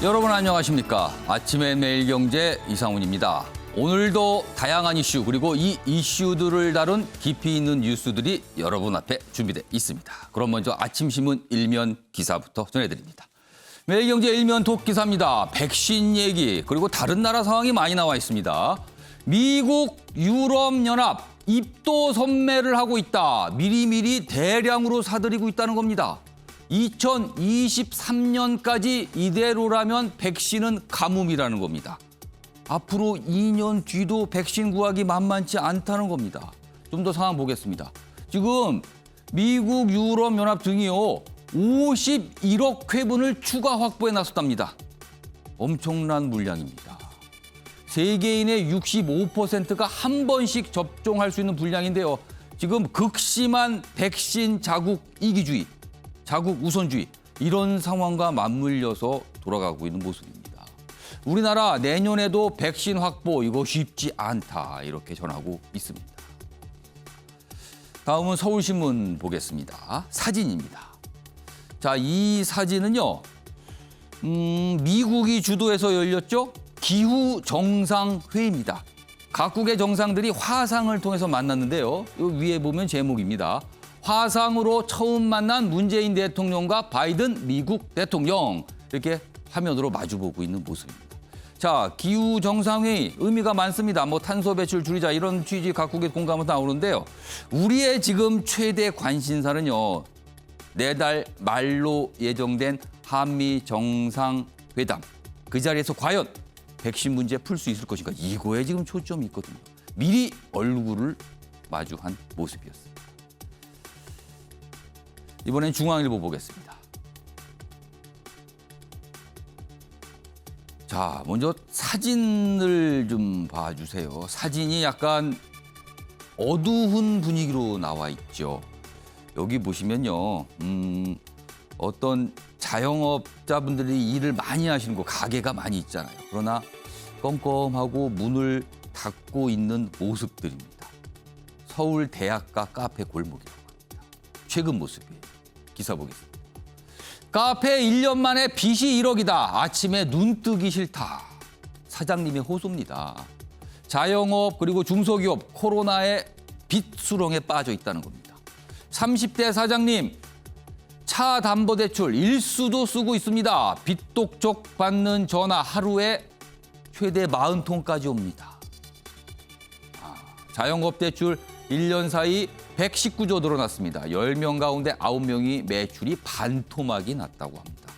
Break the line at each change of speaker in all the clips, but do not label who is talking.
여러분 안녕하십니까? 아침의 매일경제 이상훈입니다. 오늘도 다양한 이슈 그리고 이 이슈들을 다룬 깊이 있는 뉴스들이 여러분 앞에 준비되어 있습니다. 그럼 먼저 아침신문 일면 기사부터 전해드립니다. 매일경제 일면 톱 기사입니다. 백신 얘기 그리고 다른 나라 상황이 많이 나와 있습니다. 미국, 유럽연합 입도 선매를 하고 있다. 미리미리 대량으로 사들이고 있다는 겁니다. 2023년까지 이대로라면 백신은 가뭄이라는 겁니다. 앞으로 2년 뒤도 백신 구하기 만만치 않다는 겁니다. 좀 더 상황 보겠습니다. 지금 미국, 유럽연합 등이요. 51억 회분을 추가 확보에 나섰답니다. 엄청난 물량입니다. 세계인의 65%가 한 번씩 접종할 수 있는 분량인데요. 지금 극심한 백신 자국 이기주의, 자국 우선주의 이런 상황과 맞물려서 돌아가고 있는 모습입니다. 우리나라 내년에도 백신 확보 이거 쉽지 않다 이렇게 전하고 있습니다. 다음은 서울신문 보겠습니다. 사진입니다. 자, 이 사진은요. 미국이 주도해서 열렸죠. 기후 정상회의입니다. 각국의 정상들이 화상을 통해서 만났는데요. 이 위에 보면 제목입니다. 화상으로 처음 만난 문재인 대통령과 바이든 미국 대통령 이렇게 화면으로 마주보고 있는 모습입니다. 자, 기후 정상회의 의미가 많습니다. 뭐 탄소 배출 줄이자 이런 취지 각국의 공감은 나오는데요. 우리의 지금 최대 관심사는요. 내달 말로 예정된 한미 정상회담. 그 자리에서 과연 백신 문제 풀 수 있을 것인가 이거에 지금 초점이 있거든요. 미리 얼굴을 마주한 모습이었습니다. 이번엔 중앙일보 보겠습니다. 자, 먼저 사진을 좀 봐주세요. 사진이 약간 어두운 분위기로 나와 있죠. 여기 보시면요. 어떤 자영업자분들이 일을 많이 하시는 곳, 가게가 많이 있잖아요. 그러나 껌껌하고 문을 닫고 있는 모습들입니다. 서울 대학가 카페 골목이라고 합니다. 최근 모습이에요. 기사 보겠습니다. 카페 1년 만에 빚이 1억이다. 아침에 눈 뜨기 싫다. 사장님의 호소입니다. 자영업 그리고 중소기업 코로나의 빚 수렁에 빠져 있다는 겁니다. 30대 사장님 차 담보대출 일수도 쓰고 있습니다. 빚독촉 받는 전화 하루에 최대 40통까지 옵니다. 자영업 대출 1년 사이 119조 늘어났습니다. 10명 가운데 9명이 매출이 반토막이 났다고 합니다.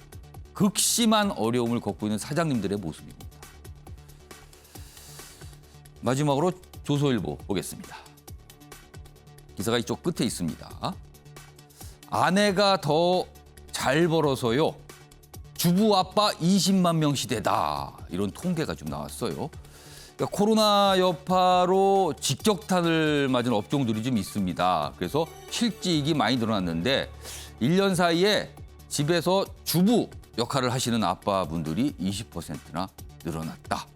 극심한 어려움을 겪고 있는 사장님들의 모습입니다. 마지막으로 조선일보 보겠습니다. 기사가 이쪽 끝에 있습니다. 아내가 더 잘 벌어서요. 주부 아빠 20만 명 시대다. 이런 통계가 좀 나왔어요. 그러니까 코로나 여파로 직격탄을 맞은 업종들이 좀 있습니다. 그래서 실직이 많이 늘어났는데 1년 사이에 집에서 주부 역할을 하시는 아빠분들이 20%나 늘어났다.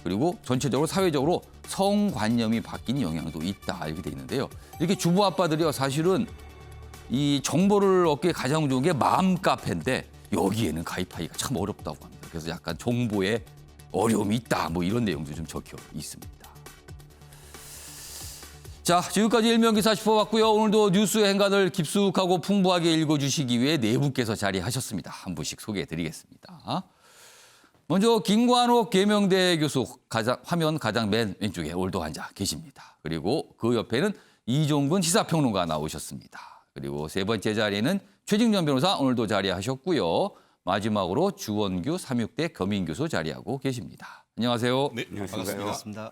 그리고 전체적으로 사회적으로 성관념이 바뀐 영향도 있다. 이렇게 돼 있는데요. 이렇게 주부 아빠들이요. 사실은 이 정보를 얻기에 가장 좋은 게 마음 카페인데 여기에는 가입하기가 참 어렵다고 합니다. 그래서 약간 정보에 어려움이 있다. 뭐 이런 내용도 좀 적혀 있습니다. 자, 지금까지 일면기사 짚어봤고요. 오늘도 뉴스의 행간을 깊숙하고 풍부하게 읽어주시기 위해 네 분께서 자리하셨습니다. 한 분씩 소개해드리겠습니다. 먼저 김관옥 계명대 교수 화면 가장 맨 왼쪽에 오늘도 앉아 계십니다. 그리고 그 옆에는 이종근 시사평론가 나오셨습니다. 그리고 세 번째 자리에는 최진경 변호사 오늘도 자리하셨고요. 마지막으로 주원규 삼육대 겸임교수 자리하고 계십니다. 안녕하세요.
네, 반갑습니다.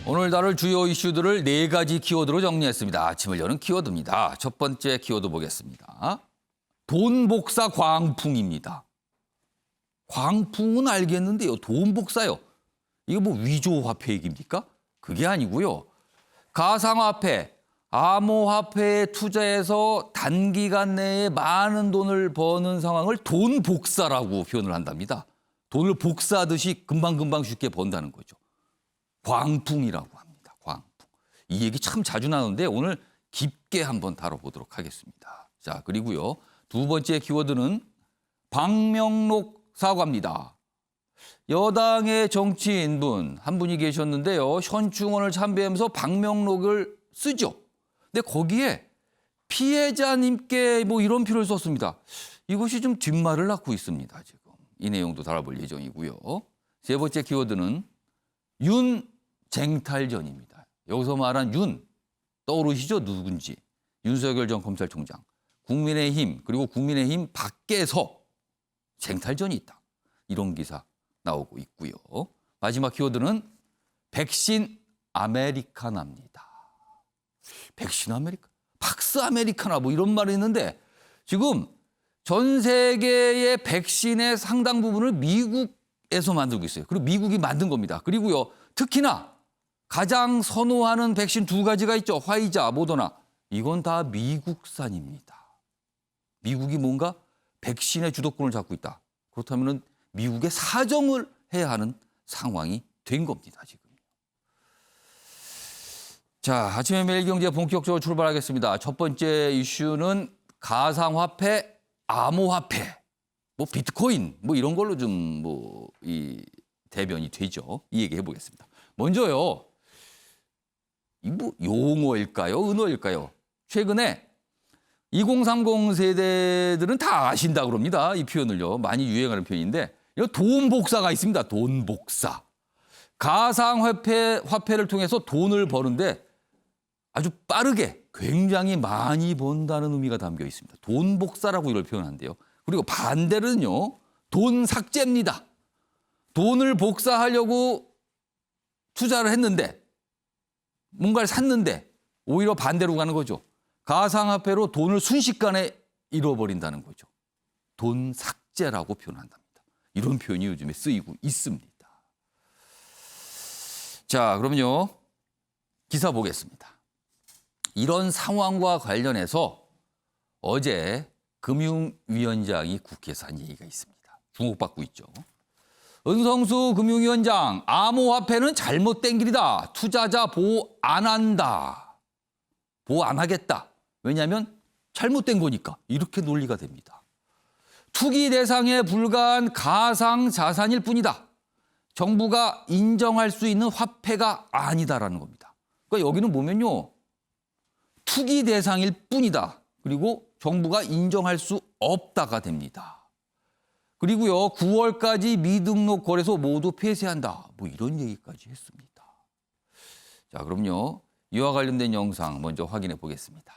오늘 다룰 주요 이슈들을 네 가지 키워드로 정리했습니다. 아침을 여는 키워드입니다. 첫 번째 키워드 보겠습니다. 돈 복사 광풍입니다. 광풍은 알겠는데요. 돈 복사요. 이거 뭐 위조 화폐 얘기입니까? 그게 아니고요. 가상화폐, 암호화폐에 투자해서 단기간 내에 많은 돈을 버는 상황을 돈 복사라고 표현을 한답니다. 돈을 복사하듯이 금방금방 쉽게 번다는 거죠. 광풍이라고 합니다. 광풍. 이 얘기 참 자주 나오는데 오늘 깊게 한번 다뤄보도록 하겠습니다. 자, 그리고요. 두 번째 키워드는 방명록 사과입니다. 여당의 정치인분 한 분이 계셨는데요. 현충원을 참배하면서 방명록을 쓰죠. 근데 거기에 피해자님께 뭐 이런 표를 썼습니다. 이것이 좀 뒷말을 낳고 있습니다. 지금 이 내용도 다뤄볼 예정이고요. 세 번째 키워드는 윤쟁탈전입니다. 여기서 말한 윤 떠오르시죠? 누군지. 윤석열 전 검찰총장. 국민의힘 그리고 국민의힘 밖에서 쟁탈전이 있다. 이런 기사 나오고 있고요. 마지막 키워드는 백신 아메리카나입니다. 백신 아메리카, 박스 아메리카나 뭐 이런 말이 있는데 지금 전 세계의 백신의 상당 부분을 미국에서 만들고 있어요. 그리고 미국이 만든 겁니다. 그리고요, 특히나 가장 선호하는 백신 두 가지가 있죠. 화이자, 모더나. 이건 다 미국산입니다. 미국이 뭔가 백신의 주도권을 잡고 있다. 그렇다면 미국의 사정을 해야 하는 상황이 된 겁니다, 지금. 자, 아침에 매일경제 본격적으로 출발하겠습니다. 첫 번째 이슈는 가상화폐, 암호화폐, 뭐 비트코인, 뭐 이런 걸로 좀 이 대변이 되죠. 이 얘기 해보겠습니다. 먼저요, 이 뭐 용어일까요, 은어일까요? 최근에 2030 세대들은 다 아신다 그럽니다. 이 표현을요. 많이 유행하는 표현인데 돈 복사가 있습니다. 돈 복사. 가상화폐를 통해서 돈을 버는데 아주 빠르게 굉장히 많이 번다는 의미가 담겨 있습니다. 돈 복사라고 이걸 표현한대요. 그리고 반대로는요. 돈 삭제입니다. 돈을 복사하려고 투자를 했는데 뭔가를 샀는데 오히려 반대로 가는 거죠. 가상화폐로 돈을 순식간에 잃어버린다는 거죠. 돈 삭제라고 표현한답니다. 이런 표현이 요즘에 쓰이고 있습니다. 자, 그럼요. 기사 보겠습니다. 이런 상황과 관련해서 어제 금융위원장이 국회에서 한 얘기가 있습니다. 주목받고 있죠. 은성수 금융위원장, 암호화폐는 잘못된 길이다. 투자자 보호 안 한다. 보호 안 하겠다. 왜냐하면 잘못된 거니까. 이렇게 논리가 됩니다. 투기 대상에 불과한 가상 자산일 뿐이다. 정부가 인정할 수 있는 화폐가 아니다라는 겁니다. 그러니까 여기는 보면요. 투기 대상일 뿐이다. 그리고 정부가 인정할 수 없다가 됩니다. 그리고요. 9월까지 미등록 거래소 모두 폐쇄한다. 뭐 이런 얘기까지 했습니다. 자, 그럼요. 이와 관련된 영상 먼저 확인해 보겠습니다.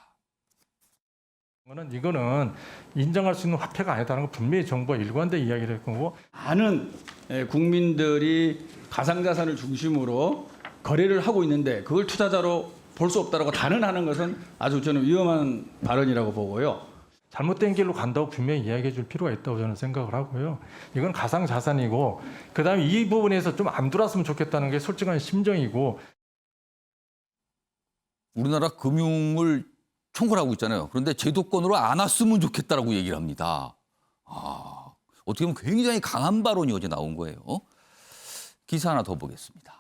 이거는 인정할 수 있는 화폐가 아니다는 거 분명히 정부가 일관되게 이야기를 했고
많은 국민들이 가상자산을 중심으로 거래를 하고 있는데 그걸 투자자로 볼 수 없다라고 단언하는 것은 아주 저는 위험한 발언이라고 보고요.
잘못된 길로 간다고 분명히 이야기해 줄 필요가 있다고 저는 생각을 하고요. 이건 가상자산이고 그다음에 이 부분에서 좀 안 돌았으면 좋겠다는 게 솔직한 심정이고.
우리나라 금융을 총괄하고 있잖아요. 그런데 제도권으로 안 왔으면 좋겠다라고 얘기를 합니다. 어떻게 보면 굉장히 강한 발언이 어제 나온 거예요. 기사 하나 더 보겠습니다.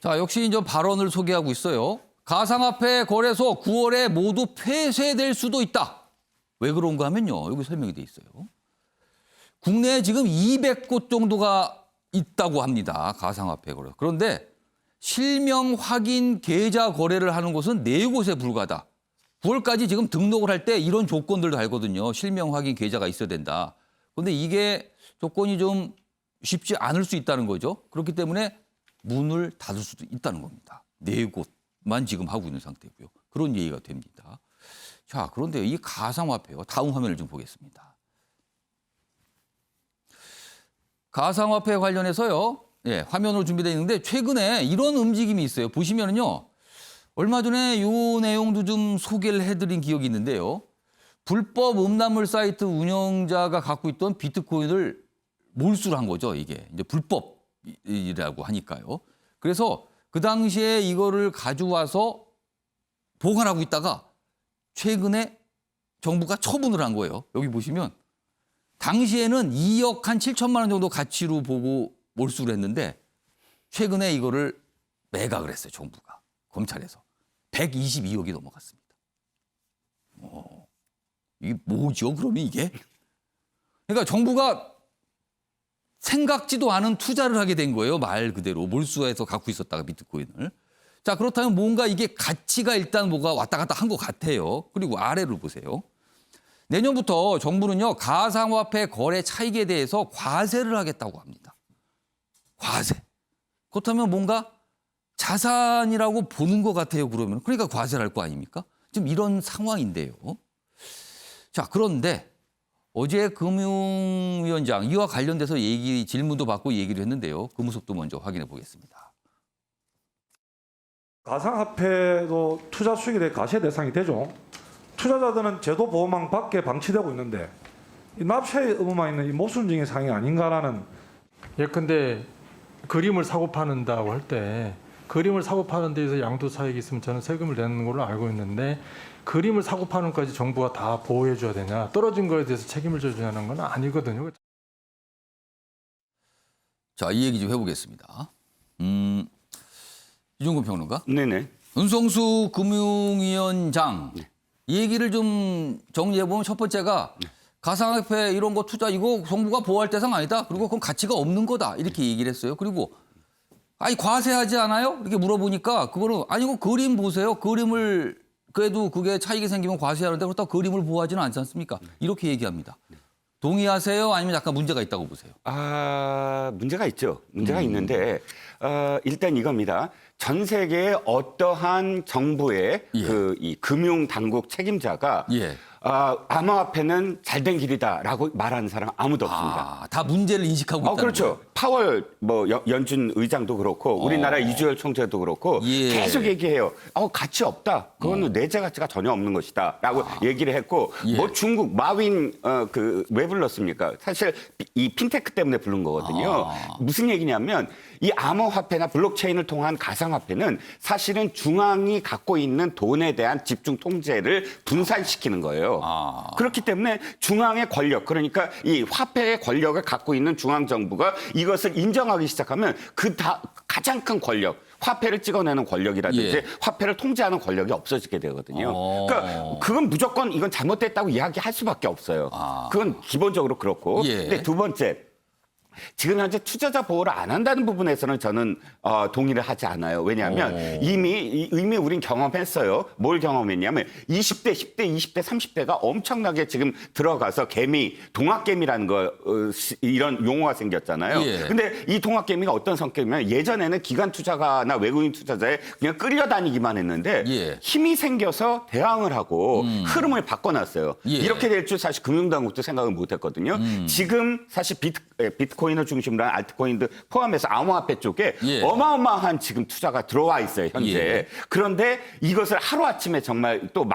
자, 역시 이제 발언을 소개하고 있어요. 가상화폐 거래소 9월에 모두 폐쇄될 수도 있다. 왜 그런가 하면요. 여기 설명이 돼 있어요. 국내에 지금 200곳 정도가 있다고 합니다. 가상화폐 거래소. 그런데 실명 확인 계좌 거래를 하는 곳은 4곳에 불과하다. 9월까지 지금 등록을 할 때 이런 조건들도 알거든요. 실명 확인 계좌가 있어야 된다. 그런데 이게 조건이 좀 쉽지 않을 수 있다는 거죠. 그렇기 때문에 문을 닫을 수도 있다는 겁니다. 4곳만 지금 하고 있는 상태고요. 그런 얘기가 됩니다. 자, 그런데 이 가상화폐요. 다음 화면을 좀 보겠습니다. 가상화폐 관련해서요. 예, 화면으로 준비되어 있는데 최근에 이런 움직임이 있어요. 보시면은요. 얼마 전에 이 내용도 좀 소개를 해드린 기억이 있는데요. 불법 음란물 사이트 운영자가 갖고 있던 비트코인을 몰수를 한 거죠. 이게 이제 불법이라고 하니까요. 그래서 그 당시에 이거를 가져와서 보관하고 있다가 최근에 정부가 처분을 한 거예요. 여기 보시면 당시에는 2억 한 7천만 원 정도 가치로 보고 몰수를 했는데 최근에 이거를 매각을 했어요. 정부가. 검찰에서. 122억이 넘어갔습니다. 이게 뭐죠? 그러면 이게? 그러니까 정부가 생각지도 않은 투자를 하게 된 거예요. 말 그대로 몰수해서 갖고 있었다가 비트코인을. 자, 그렇다면 뭔가 이게 가치가 일단 뭐가 왔다 갔다 한 것 같아요. 그리고 아래를 보세요. 내년부터 정부는요, 가상화폐 거래 차익에 대해서 과세를 하겠다고 합니다. 과세. 그렇다면 뭔가 자산이라고 보는 것 같아요, 그러면. 그러니까 과세를 할 거 아닙니까? 지금 이런 상황인데요. 자, 그런데 어제 금융위원장 이와 관련돼서 질문도 받고 얘기를 했는데요. 그 모습도 먼저 확인해 보겠습니다.
가상화폐도 투자 수익에 대해 과세 대상이 되죠. 투자자들은 제도 보호망 밖에 방치되고 있는데 이 납세의 의무만 있는 이 모순적인 상황이 아닌가라는.
예컨대 그림을 사고 파는다고 할 때 그림을 사고 파는 데에서 양도사익이 있으면 저는 세금을 내는 걸로 알고 있는데 그림을 사고 파는 것까지 정부가 다 보호해 줘야 되냐, 떨어진 거에 대해서 책임을 져주냐는 건 아니거든요.
자, 이 얘기 좀 해보겠습니다. 이종근 평론가.
네네.
윤성수 금융위원장 이 얘기를 좀 정리해보면 첫 번째가 가상화폐 이런 거 투자 이거 정부가 보호할 대상 아니다. 그리고 그건 가치가 없는 거다. 이렇게 얘기를 했어요. 그리고 아니 과세하지 않아요? 이렇게 물어보니까 그거는 아니고 그림 보세요. 그림을 그래도 그게 차익이 생기면 과세하는데 그렇다고 그림을 보호하지는 않지 않습니까? 이렇게 얘기합니다. 동의하세요? 아니면 약간 문제가 있다고 보세요?
문제가 있죠. 문제가 있는데 일단 이겁니다. 전 세계의 어떠한 정부의
예.
이 금융 당국 책임자가
예.
암호화폐는 잘된 길이다라고 말하는 사람 아무도 없습니다.
다 문제를 인식하고 있다는
그렇죠.
거예요.
파월 연준 의장도 그렇고 우리나라 이주열 총재도 그렇고
예.
계속 얘기해요. 가치 없다. 그거는 내재 가치가 전혀 없는 것이다라고 얘기를 했고
예.
뭐 중국 마윈 왜 불렀습니까? 사실 이 핀테크 때문에 부른 거거든요. 무슨 얘기냐면 이 암호화폐나 블록체인을 통한 가상화폐는 사실은 중앙이 갖고 있는 돈에 대한 집중 통제를 분산시키는 거예요. 그렇기 때문에 중앙의 권력, 그러니까 이 화폐의 권력을 갖고 있는 중앙정부가 이것을 인정하기 시작하면 가장 큰 권력, 화폐를 찍어내는 권력이라든지
예.
화폐를 통제하는 권력이 없어지게 되거든요. 그러니까 그건 무조건 이건 잘못됐다고 이야기할 수밖에 없어요. 그건 기본적으로 그렇고.
예.
근데 두 번째. 지금 현재 투자자 보호를 안 한다는 부분에서는 저는 동의를 하지 않아요. 왜냐하면 이미 우린 경험했어요. 뭘 경험했냐면 20대, 10대, 20대, 30대가 엄청나게 지금 들어가서 동학개미라는 이런 용어가 생겼잖아요.
예.
근데 이 동학개미가 어떤 성격이면 예전에는 기관 투자가나 외국인 투자자에 그냥 끌려다니기만 했는데
예.
힘이 생겨서 대항을 하고 흐름을 바꿔놨어요.
예.
이렇게 될 줄 사실 금융당국도 생각을 못했거든요. 지금 사실 비트코인을 중심으로 한 알트코인도 포함해서 암호화폐 쪽에
예.
어마어마한 지금 투자가 들어와 있어요, 현재.
예.
그런데 이것을 하루아침에 정말 또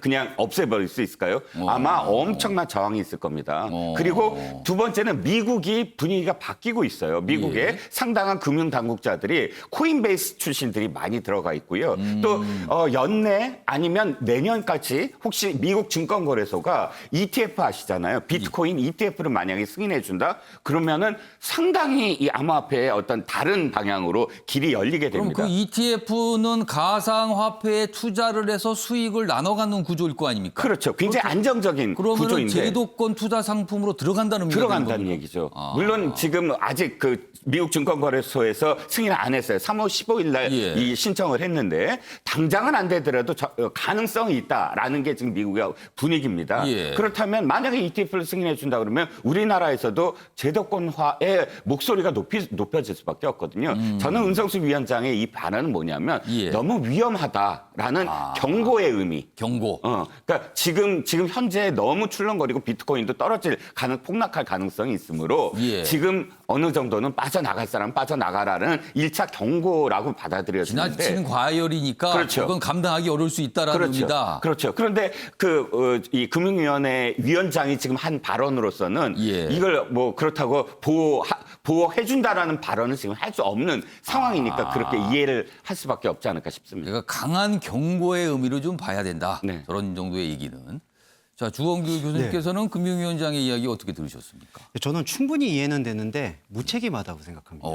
그냥 없애버릴 수 있을까요? 아마 엄청난 저항이 있을 겁니다. 그리고 두 번째는 미국이 분위기가 바뀌고 있어요. 미국에
예.
상당한 금융당국자들이 코인베이스 출신들이 많이 들어가 있고요. 또 연내 아니면 내년까지 혹시 미국 증권거래소가 ETF 아시잖아요. 비트코인 ETF를 만약에 승인해준다? 그러면은 상당히 이 암호화폐의 어떤 다른 방향으로 길이 열리게
그럼
됩니다.
그 ETF는 가상화폐에 투자를 해서 수익을 나눠 갖는 구조일 거 아닙니까?
그렇죠. 굉장히 안정적인
그러면
구조인데.
제도권 투자 상품으로 들어간다는 의미가
들어간다는
되는
얘기죠. 물론 지금 아직 미국 증권거래소에서 승인을 안 했어요. 3월 15일 날
예.
이 신청을 했는데 당장은 안 되더라도 가능성이 있다라는 게 지금 미국의 분위기입니다.
예.
그렇다면 만약에 ETF를 승인해 준다 그러면 우리나라에서도 제도권화의 목소리가 높여질 수밖에 없거든요. 저는 은성수 위원장의 이 발언은 뭐냐면
예.
너무 위험하다라는 경고의 의미.
경고.
그러니까 지금 현재 너무 출렁거리고 비트코인도 폭락할 가능성이 있으므로
예.
지금 어느 정도는 빠져나갈 사람 빠져나가라는 1차 경고라고 받아들여지는데
지나치는 과열이니까
그렇죠.
그건 감당하기 어려울 수 있다라는
그렇죠.
의미다.
그렇죠. 그런데 이 금융위원회 위원장이 지금 한 발언으로서는
예.
이걸 뭐 그렇다고 보호해준다라는 발언을 지금 할 수 없는 상황이니까 그렇게 이해를 할 수밖에 없지 않을까 싶습니다.
그러니까 강한 경고의 의미로 좀 봐야 된다.
네.
저런 정도의 얘기는. 자, 주원규 교수님께서는 금융위원장의 이야기 어떻게 들으셨습니까?
저는 충분히 이해는 되는데 무책임하다고 생각합니다.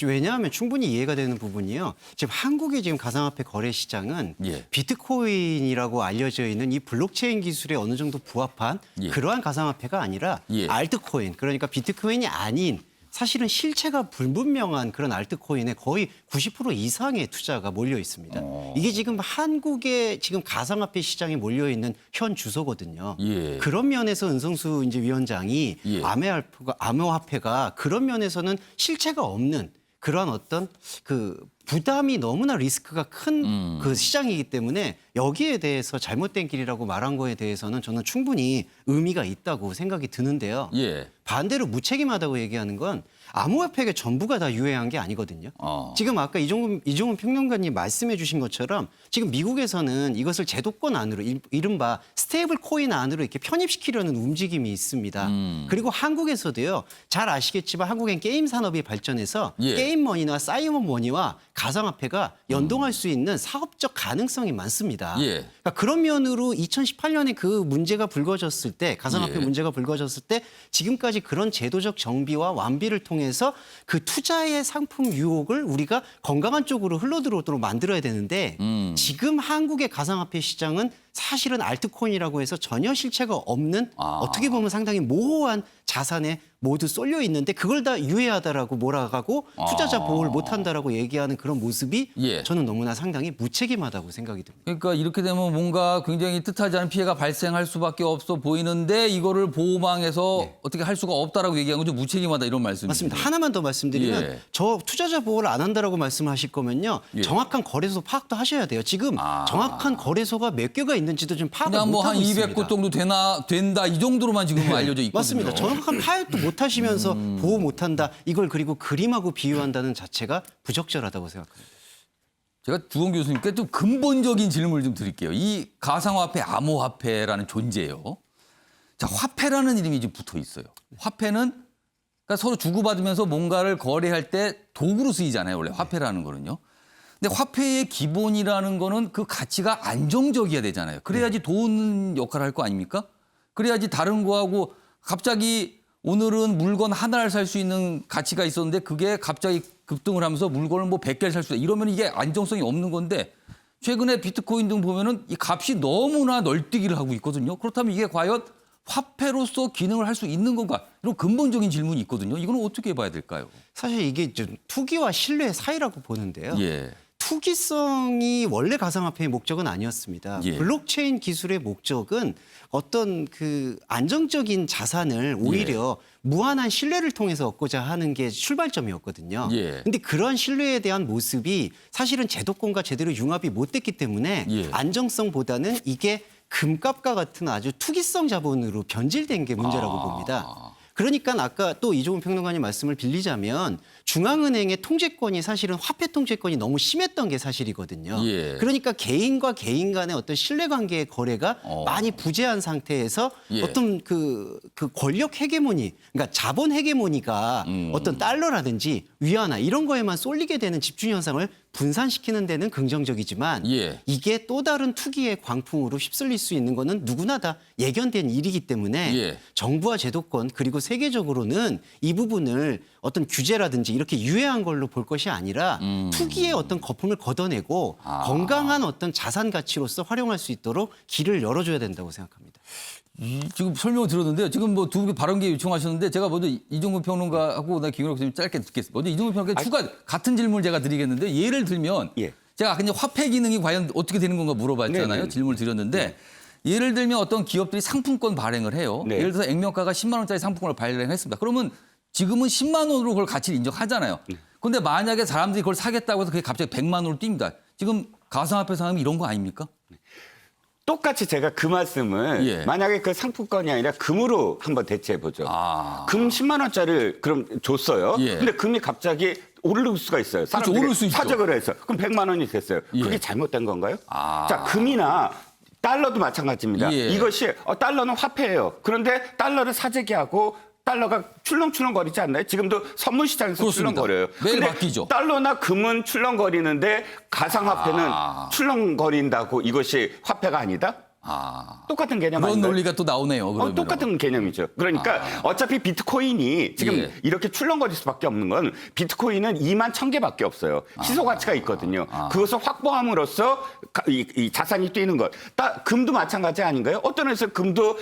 왜냐하면 충분히 이해가 되는 부분이요. 지금 한국의 지금 가상화폐 거래 시장은
예.
비트코인이라고 알려져 있는 이 블록체인 기술에 어느 정도 부합한
예.
그러한 가상화폐가 아니라
예.
알트코인, 그러니까 비트코인이 아닌 사실은 실체가 불분명한 그런 알트코인에 거의 90% 이상의 투자가 몰려 있습니다. 이게 지금 한국의 지금 가상화폐 시장에 몰려 있는 현 주소거든요.
예.
그런 면에서 은성수 이제 위원장이
예.
암호화폐가 그런 면에서는 실체가 없는 그런 어떤 그 부담이 너무나 리스크가 큰 그 시장이기 때문에 여기에 대해서 잘못된 길이라고 말한 거에 대해서는 저는 충분히 의미가 있다고 생각이 드는데요.
예.
반대로 무책임하다고 얘기하는 건 암호화폐가 전부가 다 유해한 게 아니거든요. 지금 아까 이종훈 평론가님 말씀해 주신 것처럼 지금 미국에서는 이것을 제도권 안으로 이른바 스테이블 코인 안으로 이렇게 편입시키려는 움직임이 있습니다. 그리고 한국에서도요. 잘 아시겠지만 한국엔 게임 산업이 발전해서
예.
게임 머니와 사이버 머니와 가상화폐가 연동할 수 있는 사업적 가능성이 많습니다.
예.
그러니까 그런 면으로 2018년에 그 문제가 불거졌을 때 가상화폐
예.
문제가 불거졌을 때 지금까지 그런 제도적 정비와 완비를 통해서 그 투자의 상품 유혹을 우리가 건강한 쪽으로 흘러들어오도록 만들어야 되는데 지금 한국의 가상화폐 시장은 사실은 알트코인이라고 해서 전혀 실체가 없는 어떻게 보면 상당히 모호한 자산에 모두 쏠려 있는데 그걸 다 유해하다라고 몰아가고 투자자 보호를 못한다라고 얘기하는 그런 모습이
예.
저는 너무나 상당히 무책임하다고 생각이 듭니다.
그러니까 이렇게 되면 뭔가 굉장히 뜻하지 않은 피해가 발생할 수밖에 없어 보이는데 이거를 보호망에서 어떻게 할 수가 없다라고 얘기한 건 좀 무책임하다 이런 말씀이죠.
맞습니다. 하나만 더 말씀드리면
예.
저 투자자 보호를 안 한다라고 말씀하실 거면요.
예.
정확한 거래소 파악도 하셔야 돼요. 지금 정확한 거래소가 몇 개가 있는지도 좀 파악을
그냥 뭐
못하고
한
있습니다.
200곳 정도 된다 이 정도로만 지금 알려져 있거든요.
맞습니다. 정확한 파악도 못하시면서 보호 못한다. 이걸 그리고 그림하고 비유한다는 자체가 부적절하다고 생각합니다.
제가 주원 교수님께 좀 근본적인 질문을 좀 드릴게요. 이 가상화폐, 암호화폐라는 존재요. 자, 화폐라는 이름이 좀 붙어 있어요. 화폐는 그러니까 서로 주고받으면서 뭔가를 거래할 때 도구로 쓰이잖아요. 원래 화폐라는 거는요. 근데 화폐의 기본이라는 거는 그 가치가 안정적이어야 되잖아요. 그래야지 돈 역할을 할 거 아닙니까? 그래야지 다른 거하고 갑자기 오늘은 물건 하나를 살 수 있는 가치가 있었는데 그게 갑자기 급등을 하면서 물건을 뭐 100개를 살 수 있다. 이러면 이게 안정성이 없는 건데 최근에 비트코인 등 보면은 이 값이 너무나 널뛰기를 하고 있거든요. 그렇다면 이게 과연 화폐로서 기능을 할 수 있는 건가? 이런 근본적인 질문이 있거든요. 이거는 어떻게 봐야 될까요?
사실 이게 좀 투기와 신뢰의 사이라고 보는데요.
예.
투기성이 원래 가상화폐의 목적은 아니었습니다.
예.
블록체인 기술의 목적은 어떤 그 안정적인 자산을 오히려 무한한 신뢰를 통해서 얻고자 하는 게 출발점이었거든요.
예.
근데 그런 신뢰에 대한 모습이 사실은 제도권과 제대로 융합이 못 됐기 때문에
예.
안정성보다는 이게 금값과 같은 아주 투기성 자본으로 변질된 게 문제라고 봅니다. 그러니까 아까 또 이종훈 평론가님 말씀을 빌리자면 중앙은행의 통제권이 사실은 화폐 통제권이 너무 심했던 게 사실이거든요.
예.
그러니까 개인과 개인 간의 어떤 신뢰관계의 거래가 많이 부재한 상태에서
예.
어떤 그 권력 헤게모니, 그러니까 자본 헤게모니가 어떤 달러라든지 위안화 이런 거에만 쏠리게 되는 집중 현상을 분산시키는 데는 긍정적이지만
예.
이게 또 다른 투기의 광풍으로 휩쓸릴 수 있는 거는 누구나 다 예견된 일이기 때문에
예.
정부와 제도권 그리고 세계적으로는 이 부분을 어떤 규제라든지 이렇게 유해한 걸로 볼 것이 아니라 투기의 어떤 거품을 걷어내고 건강한 어떤 자산 가치로서 활용할 수 있도록 길을 열어줘야 된다고 생각합니다.
지금 설명을 들었는데요. 지금 뭐 두 분 발언기 요청하셨는데 제가 먼저 이종근 평론가하고 나 김영록 교수님 짧게 듣겠습니다. 먼저 이종근 평론가 추가 같은 질문을 제가 드리겠는데 예를 들면
예.
제가 아까 이제 화폐 기능이 과연 어떻게 되는 건가 물어봤잖아요.
네네.
질문을 드렸는데 예를 들면 어떤 기업들이 상품권 발행을 해요.
네.
예를 들어서 액면가가 10만 원짜리 상품권을 발행했습니다. 그러면 지금은 10만 원으로 그걸 가치를 인정하잖아요. 그런데 만약에 사람들이 그걸 사겠다고 해서 그게 갑자기 100만 원으로 뜁니다. 지금 가상화폐 상황이 이런 거 아닙니까?
똑같이 제가 그 말씀을
예.
만약에 그 상품권이 아니라 금으로 한번 대체해 보죠. 금 10만 원짜리를 그럼 줬어요.
예.
근데 금이 갑자기 오를 수가 있어요. 사람들이
오를 수 있죠.
사적을 해서 그럼 100만 원이 됐어요.
예.
그게 잘못된 건가요? 자, 금이나 달러도 마찬가지입니다.
예.
이것이 달러는 화폐예요. 그런데 달러를 사재기하고 달러가 출렁출렁거리지 않나요? 지금도 선물 시장에서
그렇습니다.
출렁거려요.
매일
근데
바뀌죠.
달러나 금은 출렁거리는데 가상화폐는 출렁거린다고 이것이 화폐가 아니다? 똑같은 개념
그런
아닌가요?
논리가 또 나오네요. 그러면.
똑같은 개념이죠. 그러니까 어차피 비트코인이 지금
예.
이렇게 출렁거릴 수밖에 없는 건 비트코인은 2만 1,000개밖에 없어요. 희소 가치가 있거든요. 그것을 확보함으로써 이 자산이 뛰는 것. 금도 마찬가지 아닌가요? 어떤 회사 금도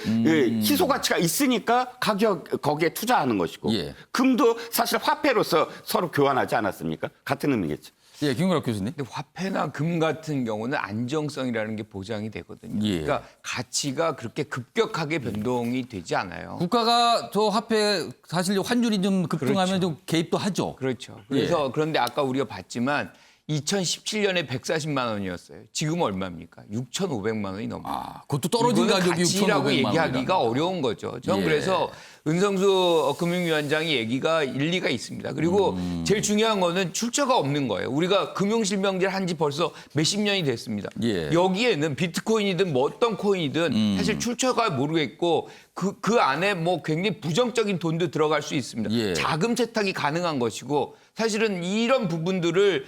희소 가치가 있으니까 가격 거기에 투자하는 것이고
예.
금도 사실 화폐로서 서로 교환하지 않았습니까? 같은 의미겠죠.
예, 김근학 교수님.
근데 화폐나 금 같은 경우는 안정성이라는 게 보장이 되거든요.
예.
그러니까 가치가 그렇게 급격하게 변동이 되지 않아요.
국가가 저 화폐 사실 환율이 좀 급등하면
그렇죠.
좀 개입도 하죠.
그렇죠. 그래서 그런데 아까 우리가 봤지만 2017년에 140만 원이었어요. 지금 얼마입니까? 6,500만 원이 넘어요.
그것도 떨어진
이거는
가격이
가치라고
6,500만
얘기하기가
원이다.
어려운 거죠. 저는
예.
그래서 은성수 금융위원장의 얘기가 일리가 있습니다. 그리고 제일 중요한 거는 출처가 없는 거예요. 우리가 금융실명제를 한 지 벌써 몇십 년이 됐습니다.
예.
여기에는 비트코인이든 뭐 어떤 코인이든 사실 출처가 모르겠고 그 안에 뭐 굉장히 부정적인 돈도 들어갈 수 있습니다.
예.
자금 세탁이 가능한 것이고 사실은 이런 부분들을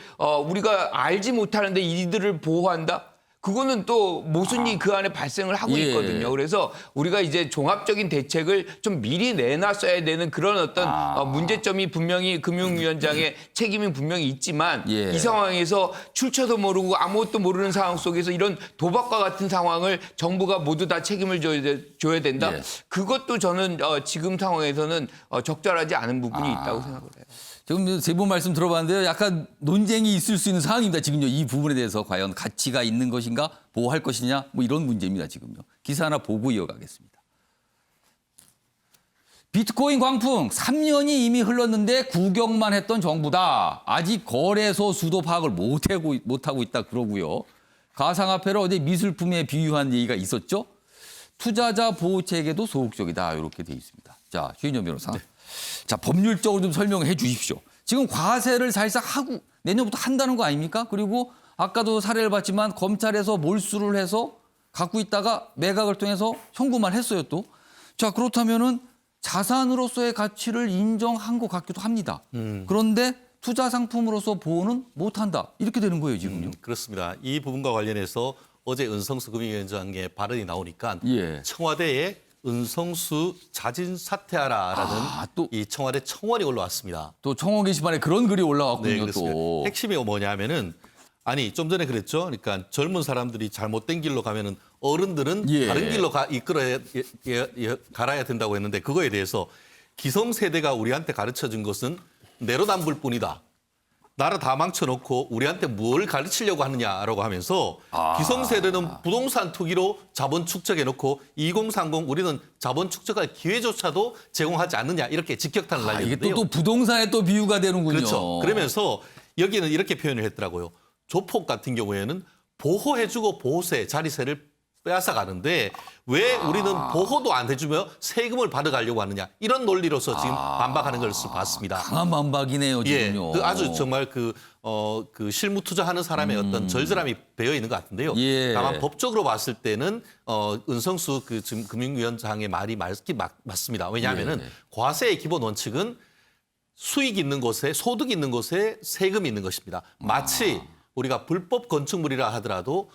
우리가 알지 못하는데 이들을 보호한다? 그거는 또 모순이 그 안에 발생을 하고
예.
있거든요. 그래서 우리가 이제 종합적인 대책을 좀 미리 내놨어야 되는 그런 어떤 문제점이 분명히 금융위원장의 책임이 분명히 있지만
예.
이 상황에서 출처도 모르고 아무것도 모르는 상황 속에서 이런 도박과 같은 상황을 정부가 모두 다 책임을 줘야 된다.
예.
그것도 저는 지금 상황에서는 적절하지 않은 부분이 있다고 생각을 해요.
지금 세 분 말씀 들어봤는데요. 약간 논쟁이 있을 수 있는 상황입니다. 지금요. 이 부분에 대해서 과연 가치가 있는 것인가 보호할 것이냐 뭐 이런 문제입니다. 지금요. 기사 하나 보고 이어가겠습니다. 비트코인 광풍 3년이 이미 흘렀는데 구경만 했던 정부다. 아직 거래소 수도 파악을 못하고 있다 그러고요. 가상화폐를 어제 미술품에 비유한 얘기가 있었죠. 투자자 보호 체계도 소극적이다. 이렇게 돼 있습니다. 자, 최인현 변호사. 자, 법률적으로 좀 설명해 주십시오. 지금 과세를 사실상 하고 내년부터 한다는 거 아닙니까? 그리고 아까도 사례를 봤지만 검찰에서 몰수를 해서 갖고 있다가 매각을 통해서 청구만 했어요 또. 자, 그렇다면은 자산으로서의 가치를 인정한 것 같기도 합니다. 그런데 투자 상품으로서 보호는 못한다. 이렇게 되는 거예요 지금요.
그렇습니다. 이 부분과 관련해서 어제 은성수 금융위원장의 발언이 나오니까
예.
청와대에 은성수 자진 사퇴하라라는
또.
이 청와대 청원이 올라왔습니다.
또 청원 게시판에 그런 글이 올라왔군요
그렇습니다.
또.
핵심이 뭐냐면은 아니 좀 전에 그랬죠. 그러니까 젊은 사람들이 잘못된 길로 가면은 어른들은
예.
다른 길로 갈아야 된다고 했는데 그거에 대해서 기성세대가 우리한테 가르쳐준 것은 내로남불 뿐이다. 나라 다 망쳐놓고 우리한테 뭘 가르치려고 하느냐라고 하면서 기성세대는 부동산 투기로 자본 축적해놓고 2030 우리는 자본 축적할 기회조차도 제공하지 않느냐 이렇게 직격탄을
이게
날렸는데요.
또 부동산에 또 비유가 되는군요.
그렇죠. 그러면서 여기는 이렇게 표현을 했더라고요. 조폭 같은 경우에는 보호해주고 보호세, 자리세를 빼앗아 가는데 왜 우리는 보호도 안 해주며 세금을 받아가려고 하느냐 이런 논리로서 지금 반박하는 것을 봤습니다.
강한 반박이네요
예,
지금요.
그 아주 정말 그 실무 투자하는 사람의 어떤 절절함이 배어 있는 것 같은데요.
예.
다만 법적으로 봤을 때는 은성수 그 지금 금융위원장의 말이 맞습니다. 왜냐하면은
예.
과세의 기본 원칙은 수익 있는 곳에 소득 있는 곳에 세금이 있는 것입니다. 마치 우리가 불법 건축물이라 하더라도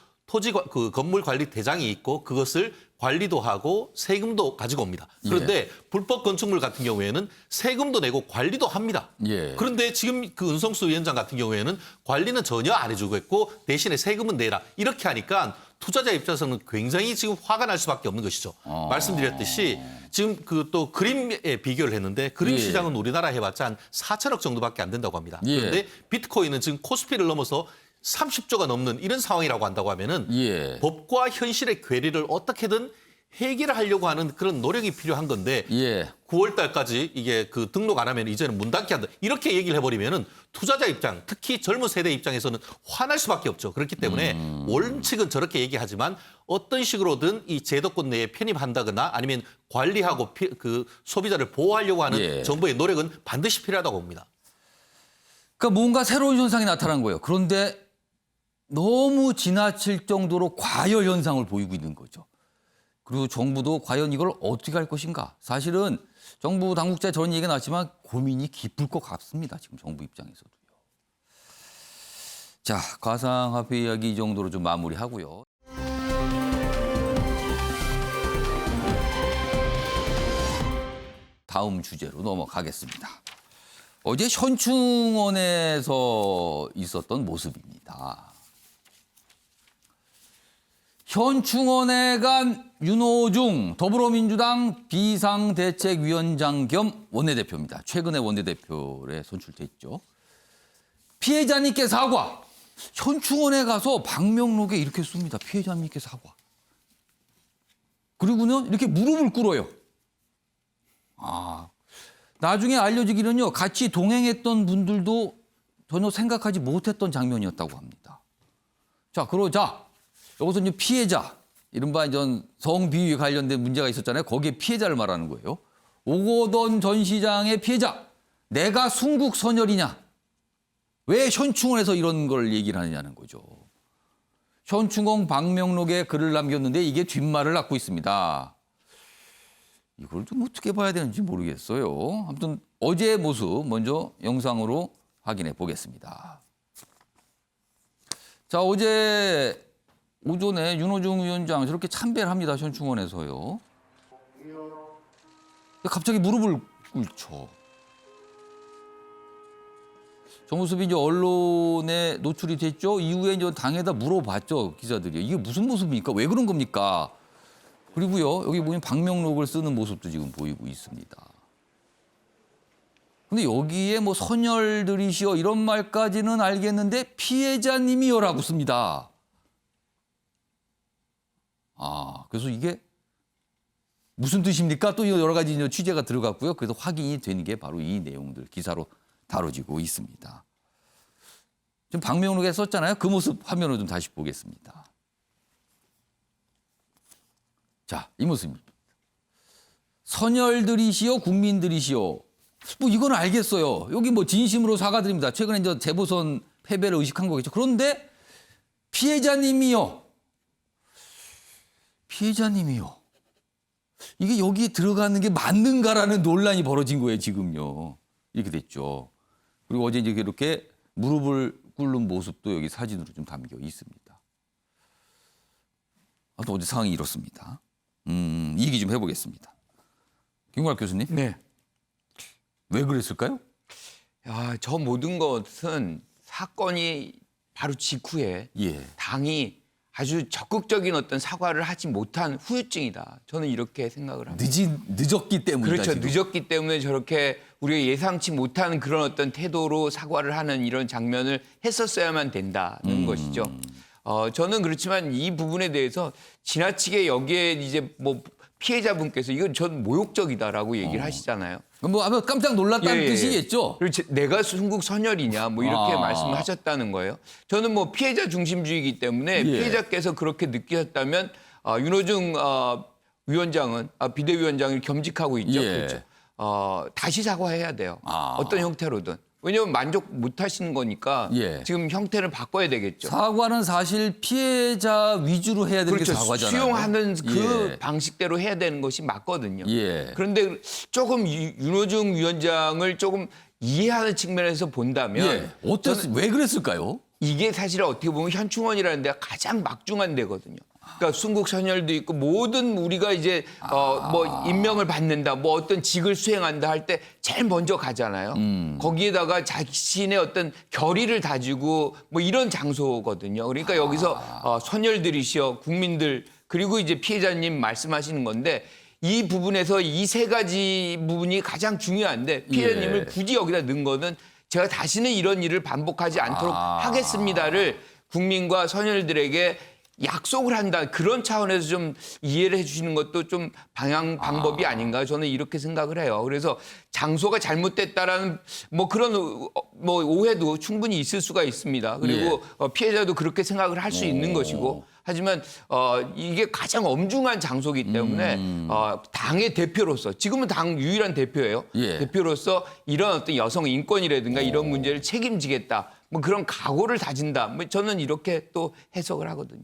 그 건물 관리 대장이 있고 그것을 관리도 하고 세금도 가지고 옵니다. 그런데 불법 건축물 같은 경우에는 세금도 내고 관리도 합니다.
예.
그런데 지금 그 은성수 위원장 같은 경우에는 관리는 전혀 안 해주고 있고 대신에 세금은 내라. 이렇게 하니까 투자자 입장에서는 굉장히 지금 화가 날 수밖에 없는 것이죠. 말씀드렸듯이 지금 그 또 그림에 비교를 했는데 그림
예.
시장은 우리나라 해봤자 한 4천억 정도밖에 안 된다고 합니다.
예.
그런데 비트코인은 지금 코스피를 넘어서 30조가 넘는 이런 상황이라고 한다고 하면은
예.
법과 현실의 괴리를 어떻게든 해결을 하려고 하는 그런 노력이 필요한 건데
예.
9월 달까지 이게 그 등록 안 하면 이제는 문 닫게 한다. 이렇게 얘기를 해버리면은 투자자 입장, 특히 젊은 세대 입장에서는 화날 수밖에 없죠. 그렇기 때문에 원칙은 저렇게 얘기하지만 어떤 식으로든 이 제도권 내에 편입한다거나 아니면 관리하고 그 소비자를 보호하려고 하는
예.
정부의 노력은 반드시 필요하다고 봅니다.
그러니까 뭔가 새로운 현상이 나타난 거예요. 그런데 너무 지나칠 정도로 과열 현상을 보이고 있는 거죠. 그리고 정부도 과연 이걸 어떻게 할 것인가. 사실은 정부 당국자에 저런 얘기가 나왔지만 고민이 깊을 것 같습니다. 지금 정부 입장에서도요. 자, 가상화폐 이야기 이 정도로 좀 마무리하고요. 다음 주제로 넘어가겠습니다. 어제 현충원에서 있었던 모습입니다. 현충원에 간 윤호중 더불어민주당 비상대책위원장 겸 원내대표입니다. 최근에 원내대표에 선출됐죠. 피해자님께 사과. 현충원에 가서 방명록에 이렇게 씁니다. 피해자님께 사과. 그리고는 이렇게 무릎을 꿇어요. 나중에 알려지기는요. 같이 동행했던 분들도 전혀 생각하지 못했던 장면이었다고 합니다. 자, 그러자 여기서 이제 피해자, 이른바 이제 성비위에 관련된 문제가 있었잖아요. 거기에 피해자를 말하는 거예요. 오거돈 전 시장의 피해자, 내가 순국선열이냐? 왜 현충원에서 이런 걸 얘기를 하느냐는 거죠. 현충원 방명록에 글을 남겼는데 이게 뒷말을 낳고 있습니다. 이걸 좀 어떻게 봐야 되는지 모르겠어요. 아무튼 어제의 모습 먼저 영상으로 확인해 보겠습니다. 자, 어제 오전에 윤호중 위원장 저렇게 참배를 합니다. 현충원에서요. 갑자기 무릎을 꿇죠. 저 모습이 이제 언론에 노출이 됐죠. 이후에 이제 당에다 물어봤죠. 기자들이. 이게 무슨 모습입니까? 왜 그런 겁니까? 그리고요, 여기 보면 방명록을 쓰는 모습도 지금 보이고 있습니다. 근데 여기에 뭐 선열들이시여 이런 말까지는 알겠는데 피해자님이여라고 씁니다. 그래서 이게 무슨 뜻입니까? 또 여러 가지 취재가 들어갔고요. 그래서 확인이 되는 게 바로 이 내용들 기사로 다뤄지고 있습니다. 지금 방명록에 썼잖아요. 그 모습 화면으로 좀 다시 보겠습니다. 자, 이 모습입니다. 선열들이시여 국민들이시여. 뭐 이건 알겠어요. 여기 뭐 진심으로 사과드립니다. 최근에 이제 재보선 패배를 의식한 거겠죠. 그런데 피해자님이요. 피해자님이요. 이게 여기에 들어가는 게 맞는가라는 논란이 벌어진 거예요, 지금요. 이렇게 됐죠. 그리고 어제 이제 이렇게 무릎을 꿇는 모습도 여기 사진으로 좀 담겨 있습니다. 아무튼 어제 상황이 이렇습니다. 얘기 좀 해보겠습니다. 김구락 교수님.
네.
왜 그랬을까요?
저 모든 것은 사건이 바로 직후에
예.
당이 아주 적극적인 어떤 사과를 하지 못한 후유증이다. 저는 이렇게 생각을 합니다.
늦었기 때문이다.
그렇죠.
지금.
늦었기 때문에 저렇게 우리가 예상치 못한 그런 어떤 태도로 사과를 하는 이런 장면을 했었어야만 된다는 것이죠. 저는 그렇지만 이 부분에 대해서 지나치게 여기에 이제 뭐 피해자분께서 이건 전 모욕적이다라고 얘기를 하시잖아요.
뭐 아마 깜짝 놀랐다는 뜻이겠죠.
그리고 내가 순국 선열이냐 뭐 이렇게 말씀을 하셨다는 거예요. 저는 뭐 피해자 중심주의이기 때문에 피해자께서 그렇게 느끼셨다면 윤호중 위원장은 비대위원장을 겸직하고 있죠. 그렇죠. 다시 사과해야 돼요. 어떤 형태로든. 왜냐하면 만족 못 하시는 거니까 지금 형태를 바꿔야 되겠죠.
사과는 사실 피해자 위주로 해야 되는
그렇죠.
게 사과잖아요.
수용하는 그 방식대로 해야 되는 것이 맞거든요.
예.
그런데 조금 윤호중 위원장을 조금 이해하는 측면에서 본다면
왜 그랬을까요?
이게 사실 어떻게 보면 현충원이라는 데가 가장 막중한 데거든요. 그러니까 순국선열도 있고 모든 우리가 이제 뭐 임명을 받는다, 뭐 어떤 직을 수행한다 할 때 제일 먼저 가잖아요. 거기에다가 자신의 어떤 결의를 다지고 뭐 이런 장소거든요. 그러니까 여기서 선열들이시여 국민들 그리고 이제 피해자님 말씀하시는 건데 이 부분에서 이 세 가지 부분이 가장 중요한데 피해자님을 굳이 여기다 넣은 거는 제가 다시는 이런 일을 반복하지 않도록 하겠습니다를 국민과 선열들에게 약속을 한다. 그런 차원에서 좀 이해를 해 주시는 것도 좀 방법이 아닌가 저는 이렇게 생각을 해요. 그래서 장소가 잘못됐다라는 뭐 그런 뭐 오해도 충분히 있을 수가 있습니다. 그리고 피해자도 그렇게 생각을 할 수 있는 것이고 하지만 이게 가장 엄중한 장소이기 때문에 당의 대표로서 지금은 당 유일한 대표예요. 대표로서 이런 어떤 여성 인권이라든가 이런 문제를 책임지겠다. 뭐 그런 각오를 다진다. 뭐 저는 이렇게 또 해석을 하거든요.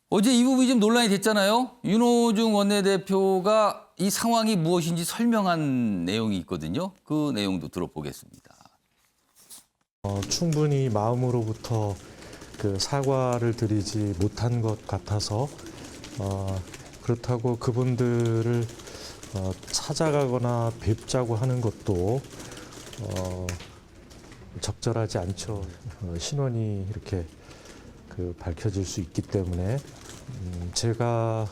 어제 이 부분이 좀 논란이 됐잖아요. 윤호중 원내대표가 이 상황이 무엇인지 설명한 내용이 있거든요. 그 내용도 들어보겠습니다.
충분히 마음으로부터 그 사과를 드리지 못한 것 같아서 그렇다고 그분들을 찾아가거나 뵙자고 하는 것도 적절하지 않죠. 신원이 이렇게 밝혀질 수 있기 때문에 제가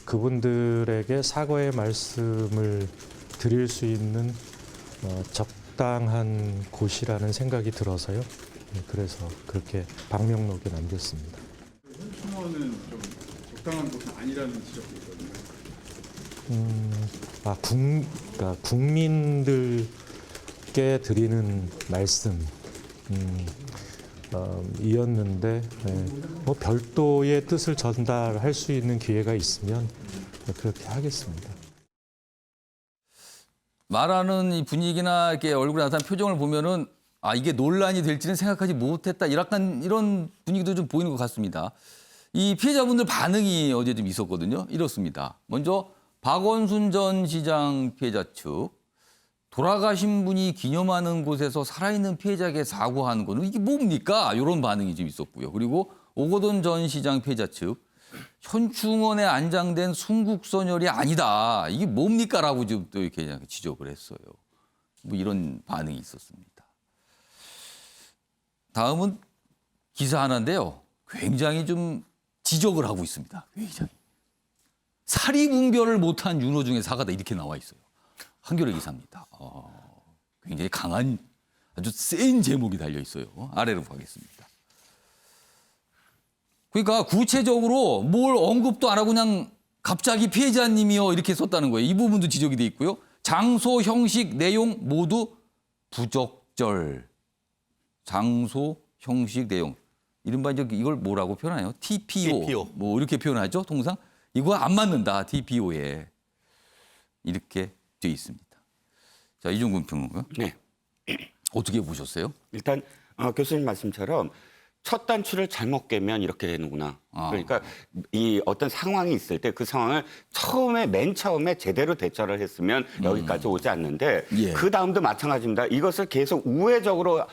그분들에게 사과의 말씀을 드릴 수 있는 적당한 곳이라는 생각이 들어서요. 그래서 그렇게 방명록에 남겼습니다.
현충원은 좀 적당한 곳은 아니라는 지적이 있거든요.
그러니까 국민들께 드리는 말씀 이었는데 뭐 별도의 뜻을 전달할 수 있는 기회가 있으면 그렇게 하겠습니다.
말하는 이 분위기나 이렇게 얼굴에 나타난 표정을 보면은 이게 논란이 될지는 생각하지 못했다. 약간 이런 분위기도 좀 보이는 것 같습니다. 이 피해자분들 반응이 어제 좀 있었거든요. 이렇습니다. 먼저 박원순 전 시장 피해자 측. 돌아가신 분이 기념하는 곳에서 살아있는 피해자에게 사과하는 거는 이게 뭡니까? 이런 반응이 좀 있었고요. 그리고 오거돈 전 시장 피해자 측. 현충원에 안장된 순국선열이 아니다. 이게 뭡니까? 라고 좀 또 이렇게 지적을 했어요. 뭐 이런 반응이 있었습니다. 다음은 기사 하나인데요. 굉장히 좀 지적을 하고 있습니다. 굉장히. 사리분별을 못한 윤호중의 사과다 이렇게 나와 있어요. 한겨레 기사입니다. 굉장히 강한 아주 센 제목이 달려 있어요. 아래로 가겠습니다. 그러니까 구체적으로 뭘 언급도 안 하고 그냥 갑자기 피해자님이요 이렇게 썼다는 거예요. 이 부분도 지적이 돼 있고요. 장소, 형식, 내용 모두 부적절. 장소, 형식, 내용. 이른바 이제 이걸 뭐라고 표현하나요? TPO. 뭐 이렇게 표현하죠, 통상. 이거 안 맞는다, TPO에. 이렇게 돼 있습니다. 자, 이종근 평론가.
네.
어떻게 보셨어요?
일단 교수님 말씀처럼 첫 단추를 잘못 깨면 이렇게 되는구나. 그러니까 이 어떤 상황이 있을 때 그 상황을 맨 처음에 제대로 대처를 했으면 여기까지 오지 않는데
예.
그 다음도 마찬가지입니다. 이것을 계속 우회적으로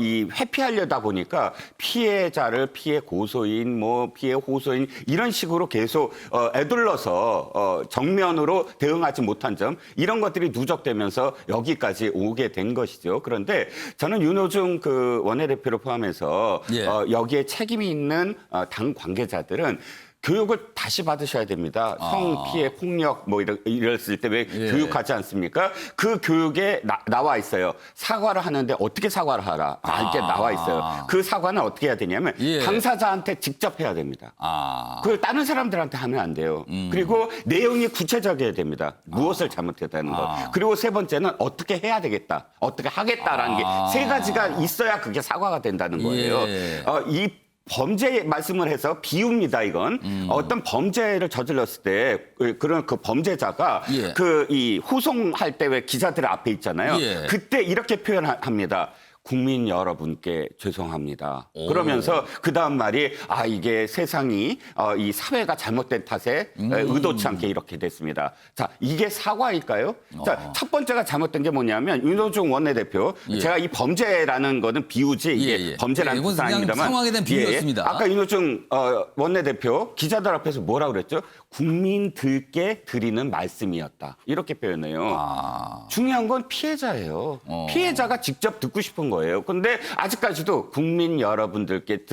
회피하려다 보니까 피해자를 피해 고소인, 피해 호소인 이런 식으로 계속 애둘러서 정면으로 대응하지 못한 점 이런 것들이 누적되면서 여기까지 오게 된 것이죠. 그런데 저는 윤호중 그 원내대표를 포함해서
예.
여기에 책임이 있는 당 관계자들은 교육을 다시 받으셔야 됩니다. 성피해 폭력 이랬을 때 왜
예.
교육하지 않습니까? 그 교육에 나와 있어요. 사과를 하는데 어떻게 사과를 하라. 이렇게 나와 있어요. 그 사과는 어떻게 해야 되냐면
예.
당사자한테 직접 해야 됩니다. 그걸 다른 사람들한테 하면 안 돼요. 그리고 내용이 구체적이어야 됩니다. 무엇을 잘못했다는 것. 그리고 세 번째는 어떻게 해야 되겠다. 어떻게 하겠다라는 게 세 가지가 있어야 그게 사과가 된다는 거예요.
예.
이 범죄 말씀을 해서 비유입니다, 이건. 어떤 범죄를 저질렀을 때, 그런 그 범죄자가
예.
이 후송할 때 왜 기자들 앞에 있잖아요.
예.
그때 이렇게 표현합니다. 국민 여러분께 죄송합니다. 그러면서 그 다음 말이 이게 세상이 이 사회가 잘못된 탓에 의도치 않게 이렇게 됐습니다. 자, 이게 사과일까요? 자, 첫 번째가 잘못된 게 뭐냐면 윤호중 원내대표
예.
제가 이 범죄라는 거는 비유지 이게
예, 예.
범죄라는
이건
뜻은
그냥
아닙니다만
상황에 대한 비유였습니다.
아까 윤호중 원내대표 기자들 앞에서 뭐라고 그랬죠? 국민들께 드리는 말씀이었다. 이렇게 표현해요. 중요한 건 피해자예요. 피해자가 직접 듣고 싶은 거예요. 그런데 아직까지도 국민 여러분들께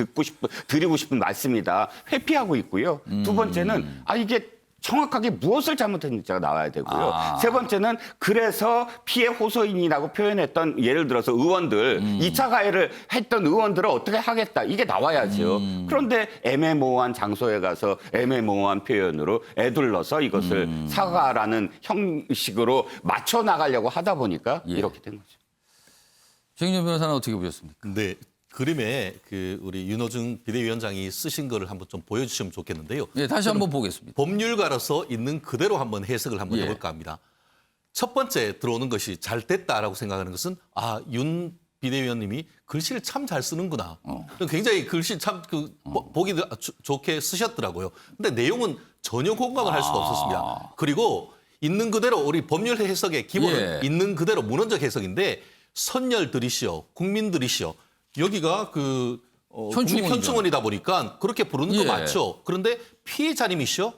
드리고 싶은 말씀이다. 회피하고 있고요. 두 번째는 이게 정확하게 무엇을 잘못했는지가 나와야 되고요. 세 번째는 그래서 피해 호소인이라고 표현했던 예를 들어서 의원들 2차 가해를 했던 의원들을 어떻게 하겠다. 이게 나와야죠. 그런데 애매모호한 장소에 가서 애매모호한 표현으로 애둘러서 이것을 사과라는 형식으로 맞춰 나가려고 하다 보니까 이렇게 된 거죠.
최경련 변호사는 어떻게 보셨습니까?
근데 그림에 우리 윤호중 비대위원장이 쓰신 거를 한번 좀 보여주시면 좋겠는데요.
네, 다시 한번 보겠습니다.
법률가로서 있는 그대로 한번 해석을 한번
예.
해볼까 합니다. 첫 번째 들어오는 것이 잘 됐다라고 생각하는 것은 윤 비대위원님이 글씨를 참 잘 쓰는구나. 굉장히 글씨 참 보기 좋게 쓰셨더라고요. 근데 내용은 전혀 공감을 할 수가 없었습니다. 그리고 있는 그대로 우리 법률 해석의 기본은
예.
있는 그대로 문헌적 해석인데 선열들이시오, 국민들이시오. 여기가
현충원이죠.
현충원이다 보니까 그렇게 부르는
예.
거 맞죠. 그런데 피해자님이시오.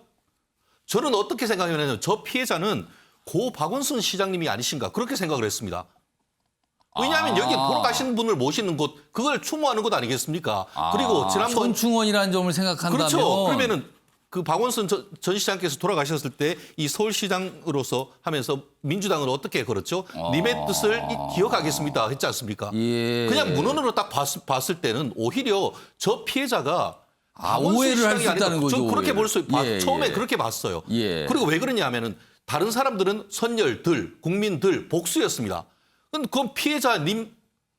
저는 어떻게 생각하냐면 저 피해자는 고 박원순 시장님이 아니신가 그렇게 생각을 했습니다. 왜냐하면 여기 보러 가시는 분을 모시는 곳 그걸 추모하는 것 아니겠습니까? 그리고 지난번
현충원이라는 점을 생각한다면
그렇죠. 그러면은 그 박원순 전 시장께서 돌아가셨을 때 이 서울시장으로서 하면서 민주당을 어떻게 걸었죠? 님의 뜻을 기억하겠습니다 했지 않습니까?
예.
그냥 문헌으로 딱 봤을 때는 오히려 저 피해자가
오해를 할 수
시장이
있다는
아니라
거죠.
전 그렇게 볼 수
예,
처음에
예.
그렇게 봤어요.
예.
그리고 왜 그러냐면은 다른 사람들은 선열들, 국민들, 복수였습니다. 그건 피해자님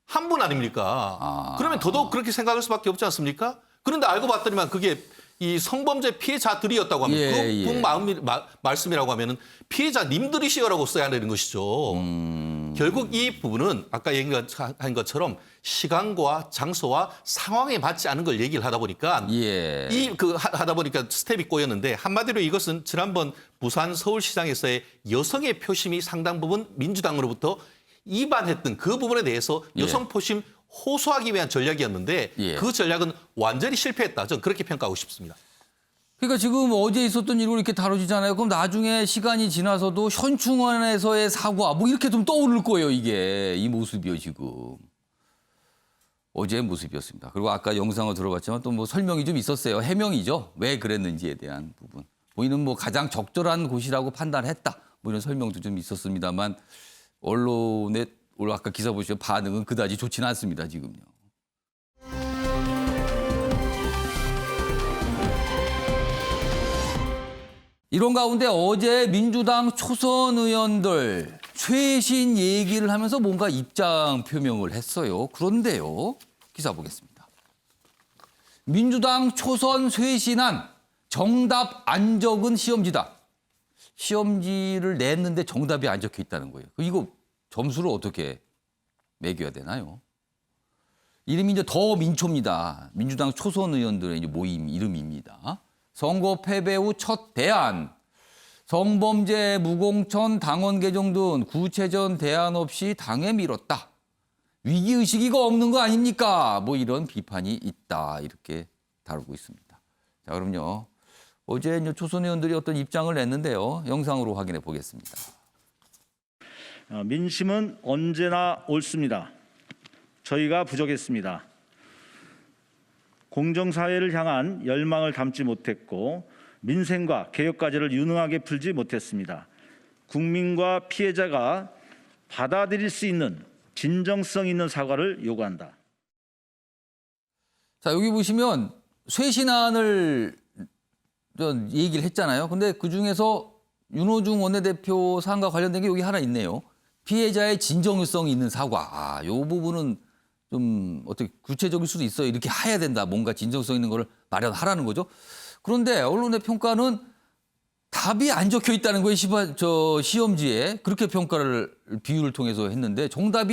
한 분 아닙니까? 그러면 더더욱 그렇게 생각할 수밖에 없지 않습니까? 그런데 알고 봤더니만 그게 이 성범죄 피해자들이었다고 하면
예,
그
예.
말씀이라고 하면은 피해자님들이시라고 써야 되는 것이죠. 결국 이 부분은 아까 얘기한 것처럼 시간과 장소와 상황에 맞지 않은 걸 얘기를 하다 보니까
예.
하다 보니까 스텝이 꼬였는데 한마디로 이것은 지난번 부산 서울시장에서의 여성의 표심이 상당 부분 민주당으로부터 이반했던 그 부분에 대해서 여성 표심 호소하기 위한 전략이었는데
예.
그 전략은 완전히 실패했다. 저는 그렇게 평가하고 싶습니다.
그러니까 지금 어제 있었던 일을 이렇게 다뤄지잖아요. 그럼 나중에 시간이 지나서도 현충원에서의 사과 뭐 이렇게 좀 떠오를 거예요. 이게 이 모습이요 지금. 어제의 모습이었습니다. 그리고 아까 영상을 들어봤지만 또 뭐 설명이 좀 있었어요. 해명이죠. 왜 그랬는지에 대한 부분. 본인은 뭐 가장 적절한 곳이라고 판단했다. 뭐 이런 설명도 좀 있었습니다만 언론의 오늘 아까 기사 보시면 반응은 그다지 좋지는 않습니다. 지금요. 이런 가운데 어제 민주당 초선 의원들 쇄신 얘기를 하면서 뭔가 입장 표명을 했어요. 그런데요. 기사 보겠습니다. 민주당 초선 쇄신안 정답 안 적은 시험지다. 시험지를 냈는데 정답이 안 적혀 있다는 거예요. 이거 점수를 어떻게 매겨야 되나요? 이름이 이제 더 민초입니다. 민주당 초선 의원들의 이제 모임 이름입니다. 선거 패배 후 첫 대안, 성범죄, 무공천, 당원 개정 등 구체적 대안 없이 당에 밀었다. 위기의식이가 없는 거 아닙니까? 뭐 이런 비판이 있다. 이렇게 다루고 있습니다. 자, 그럼요. 어제 이제 초선 의원들이 어떤 입장을 냈는데요. 영상으로 확인해 보겠습니다.
민심은 언제나 옳습니다. 저희가 부족했습니다. 공정사회를 향한 열망을 담지 못했고 민생과 개혁과제를 유능하게 풀지 못했습니다. 국민과 피해자가 받아들일 수 있는 진정성 있는 사과를 요구한다.
자, 여기 보시면 쇄신안을 좀 얘기를 했잖아요. 근데 그중에서 윤호중 원내대표 사안과 관련된 게 여기 하나 있네요. 피해자의 진정성 있는 사과. 이 부분은 좀 어떻게 구체적일 수도 있어요. 이렇게 해야 된다. 뭔가 진정성 있는 거를 마련하라는 거죠. 그런데 언론의 평가는 답이 안 적혀 있다는 거예요. 시험지에. 그렇게 평가를 비유를 통해서 했는데 정답